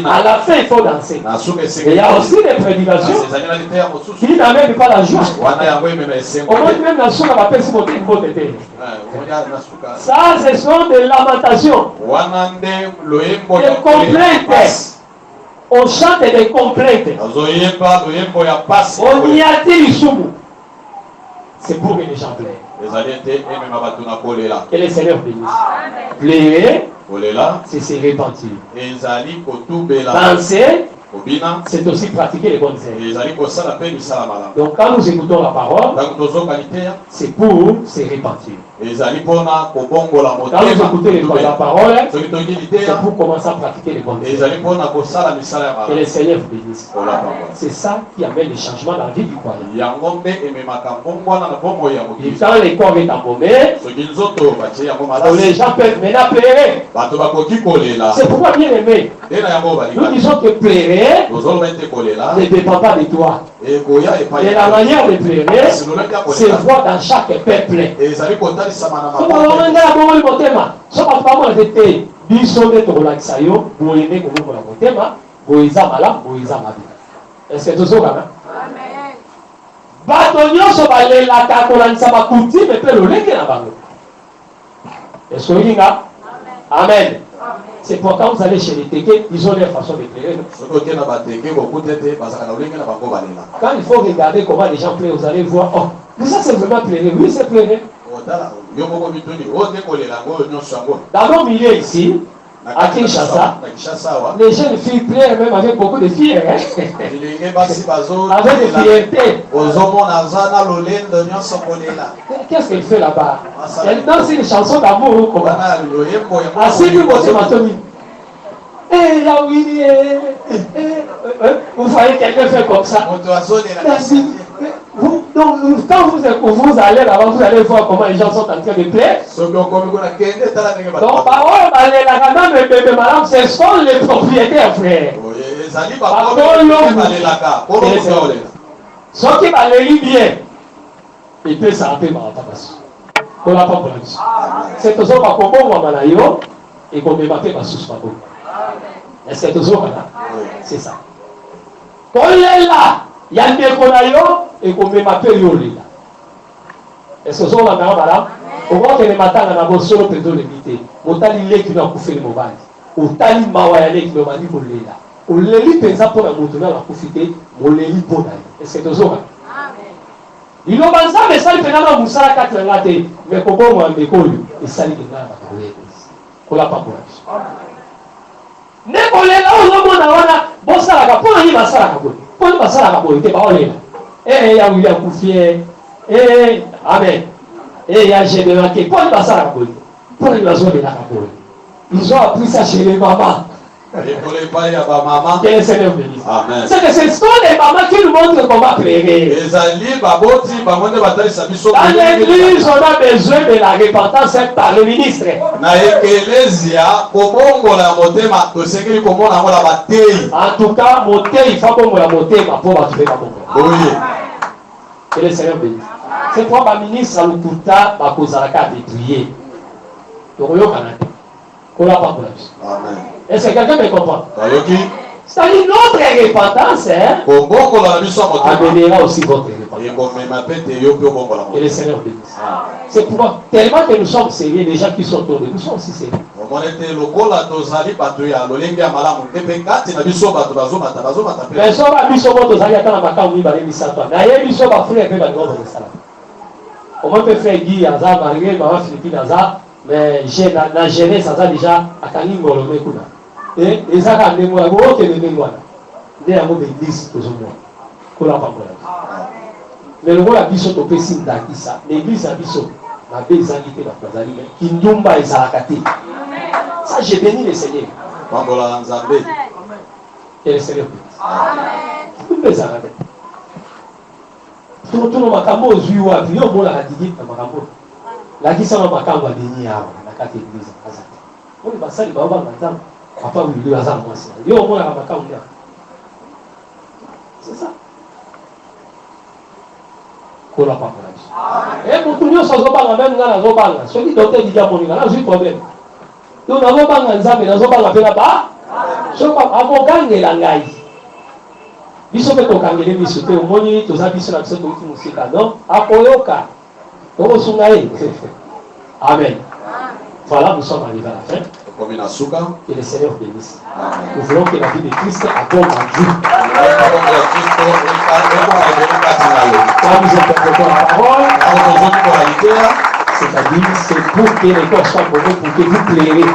À la fin, il faut danser. Et il y a aussi des prédications qui n'amènent pas la joie. Au moins, même la joie, on appelle ce côté. Ça, ce sont des lamentations, des complaintes. On chante des complaintes. On y a dit Isumu. C'est pour que les gens plaisent. Que le Seigneur bénisse. Plairer, c'est se repentir. Danser, c'est aussi pratiquer les bonnes œuvres. Donc quand nous écoutons la parole, c'est pour se repentir. Quand vous écoutez la parole, c'est pour commencer à pratiquer les bonnes œuvres. Et le Seigneur vous bénisse. C'est ça qui amène les changements dans la vie du croyant. Et quand le corps est embaumé, les gens peuvent maintenant pleurer. C'est pourquoi, bien aimé, nous disons que pleurer ne dépend pas de toi. Et la manière de pleurer, c'est voir dans chaque peuple. Est-ce que tu sais? Amen. C'est pourquoi vous allez chez les téqués, ils ont leur façon de pleurer. Quand il faut regarder comment les gens pleurent, vous allez voir, oh, mais ça c'est vraiment pleurer. Oui, c'est pleurer. Dans nos milieux ici, à Kinshasa, les jeunes filles pleurent même avec beaucoup de fierté. Avec de fierté. Qu'est-ce qu'elle fait là-bas? Elle danse une chanson d'amour. Vous voyez quelqu'un fait comme ça. Donc, quand vous allez là-bas, vous allez voir comment les gens sont en train de pleurer. Donc, ce sont les propriétaires, frère. Ceux qui va les lire bien, il peut s'arrêter par la passe. C'est tout ça qui va et qu'on ne va pas sous papa. Est-ce que tout ça c'est ça? Quand il est là, il y a des gens et qu'on ne va pas là. Est-ce que ça va madame? Au moins que les matins, on a besoin de l'éviter. Autant il est qui n'a pas fait le mobile. Autant il m'a envoyé qui m'a dit pour les là. On les lit pensant pour la montrer à profiter, on les lit pour d'aller. Est-ce que tout ça? Il a pensé mais ça il fait dans Moussala 4 langates mais comment moi me colle et ça il est dans la parole. Qu'on l'a pas pour la. Ne bolé là on a wana bossa la pour ni basala ka boy. Pour basala ka boy te ba olé. Ya William Koufié amen. Ya général qui pour basala ka boy. Pour ni basala ka boy. Ils ont appris ça chez les mamans. Que le Seigneur bénisse. C'est que ce sont les mamans qui nous montrent comment pleurer. Dans l'église, on a besoin de la repentance par le ministre. En tout cas, il faut qu'on la monter pour trouver la bonne. Que le Seigneur bénisse. C'est pourquoi le ministre a le couta à cause de la carte de prier. Donc, on a pas pour la vie. Amen. Est-ce que quelqu'un me comprend? C'est-à-dire notre repentance amènera aussi votre repentance. Et le Seigneur bénisse. C'est pourquoi, tellement que nous sommes sérieux, les gens qui sont autour de nous sont aussi sérieux. Comment peut faire Guy Hazard, Marie, Maman Philippine Hazard, mais j'ai la jeunesse Hazard déjà à Kaningolo Mekuna. Et les Hazard ne m'ont pas que les Mémoires. Des amours d'église, tous au moins. Qu'on n'a pas pour la. Mais le mot la biso au Pessim d'Akissa, l'église à biso, la bézalité de la Kazali, qui n'oumba et Zarakati. Ça, j'ai béni le Seigneur. Et le Seigneur. Tout le Zarakati. Tout le makambo aux yeux, puis on la radigué dans makambo. La qui s'en va makambo à bénir à la carte église. On va ça, il va avoir maintenant. Papa, vous lui avez moi ça. Il y a au moins la makambo. C'est ça. Qu'on n'a pas pour la vie. Et pour tout le monde, ça se passe même dans la zone. Ceux qui doivent dire à mon niveau, là, j'ai un problème. Donc, dans la zone, dans la zone, on là-bas. Je ne sais pas, avant de gagner la gaille. Biso pe kokangele biso te omoni toza biso na biso touti musika non akoyoka tokosungaye. Amen. Voilà, nous sommes arrivés à la fin. Que le Seigneur bénisse. Nous voulons que la vie de Christ abonde en Dieu. Quand nous interprétons la parole, C'est-à-dire, c'est pour que les corps soient bons, pour que vous plairez.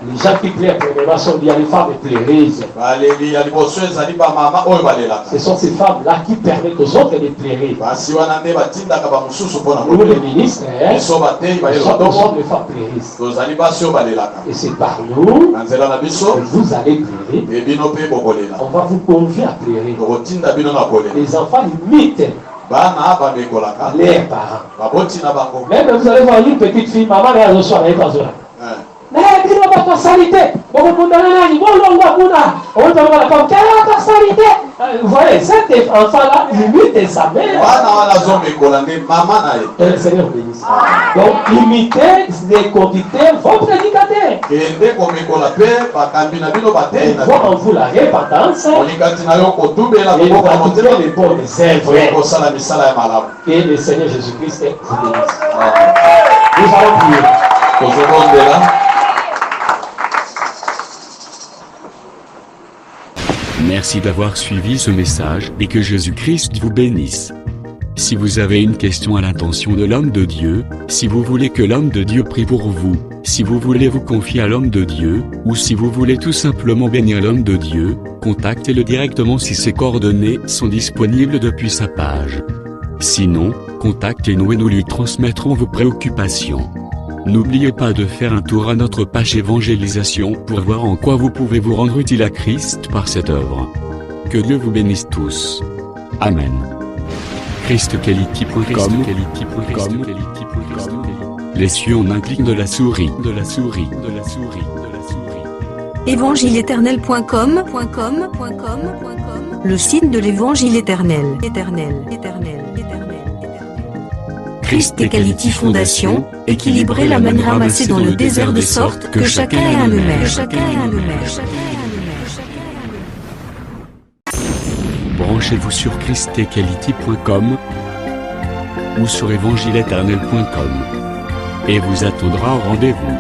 Les gens qui plairent premièrement sont liés à les femmes plairaises. Ce sont ces femmes-là qui permettent aux autres de plairer. Nous, les ministres, nous sommes des femmes plairaises. Et c'est par nous que vous allez plairer. On va vous convier à plairer. Les enfants imitent les parents. Même vous allez voir une petite fille, maman, elle reçoit les parents. Mais dis-moi pas ta salité. Vous voyez, cet enfant-là imite sa mère. Le Seigneur bénisse. Donc, imitez les conducteurs, vos prédicateurs. Ils voient en vous la repentance. Et vous pratiquez les bonnes œuvres. Et le Seigneur Jésus-Christ vous bénisse. Nous allons prier. Merci d'avoir suivi ce message et que Jésus-Christ vous bénisse. Si vous avez une question à l'intention de l'homme de Dieu, si vous voulez que l'homme de Dieu prie pour vous, si vous voulez vous confier à l'homme de Dieu, ou si vous voulez tout simplement bénir l'homme de Dieu, contactez-le directement si ses coordonnées sont disponibles depuis sa page. Sinon, contactez-nous et nous lui transmettrons vos préoccupations. N'oubliez pas de faire un tour à notre page évangélisation pour voir en quoi vous pouvez vous rendre utile à Christ par cette œuvre. Que Dieu vous bénisse tous. Amen. ChristQuality.com. Les cieux en un clic de la souris. Évangile-éternel.com. Le site de l'Évangile éternel. Christ Equality Fondation, équilibrer la manne ramassée dans le désert de sorte que chacun ait un maire. Branchez-vous sur ChristEquality.com ou sur évangile-éternel.com et vous attendra au rendez-vous.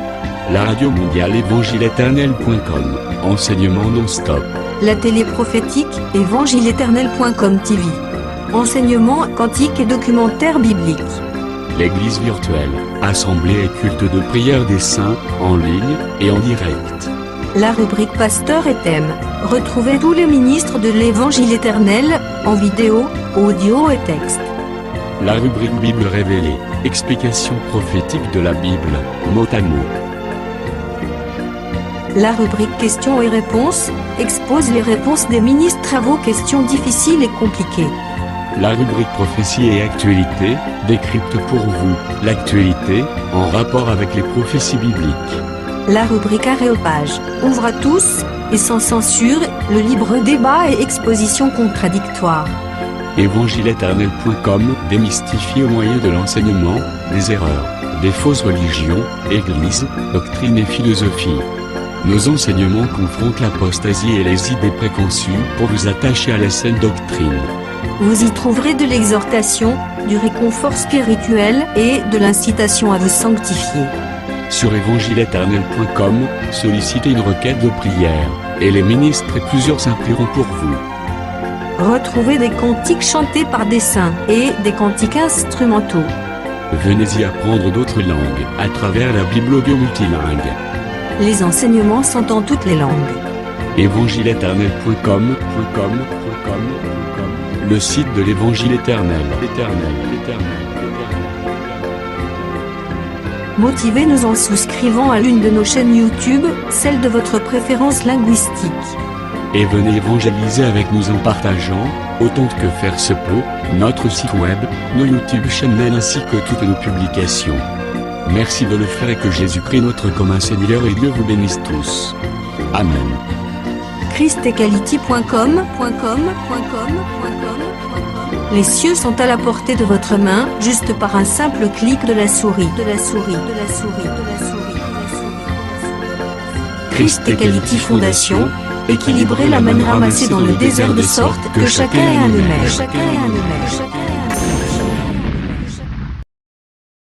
La radio mondiale évangile-éternel.com, enseignement non-stop. La télé prophétique, évangile-éternel.com TV. Enseignement quantique et documentaire biblique. L'église virtuelle, assemblée et culte de prière des saints, en ligne et en direct. La rubrique Pasteur et thème. Retrouvez tous les ministres de l'Évangile éternel, en vidéo, audio et texte. La rubrique Bible révélée, explication prophétique de la Bible, mot à mot. La rubrique questions et réponses, expose les réponses des ministres à vos questions difficiles et compliquées. La rubrique prophétie et actualité, décrypte pour vous l'actualité, en rapport avec les prophéties bibliques. La rubrique Aréopage, ouvre à tous, et sans censure, le libre débat et exposition contradictoire. Évangile-éternel.com démystifie au moyen de l'enseignement, des erreurs, des fausses religions, églises, doctrines et philosophies. Nos enseignements confrontent l'apostasie et les idées préconçues pour vous attacher à la saine doctrine. Vous y trouverez de l'exhortation, du réconfort spirituel et de l'incitation à vous sanctifier. Sur évangile-éternel.com, sollicitez une requête de prière, et les ministres et plusieurs implieront pour vous. Retrouvez des cantiques chantés par des saints et des cantiques instrumentaux. Venez y apprendre d'autres langues à travers la Bible audio multilingue. Les enseignements sont en toutes les langues. évangile-éternel.com, le site de l'Évangile éternel. Motivez-nous en souscrivant à l'une de nos chaînes YouTube, celle de votre préférence linguistique. Et venez évangéliser avec nous en partageant, autant que faire se peut, notre site web, nos YouTube channels ainsi que toutes nos publications. Merci de le faire et que Jésus-Christ notre commun Seigneur et Dieu vous bénisse tous. Amen. ChristEquality.com. Les cieux sont à la portée de votre main, juste par un simple clic de la souris. Christ Equality Fondation, équilibrer la manne ramassée dans le désert de sorte que chacun ait un maire.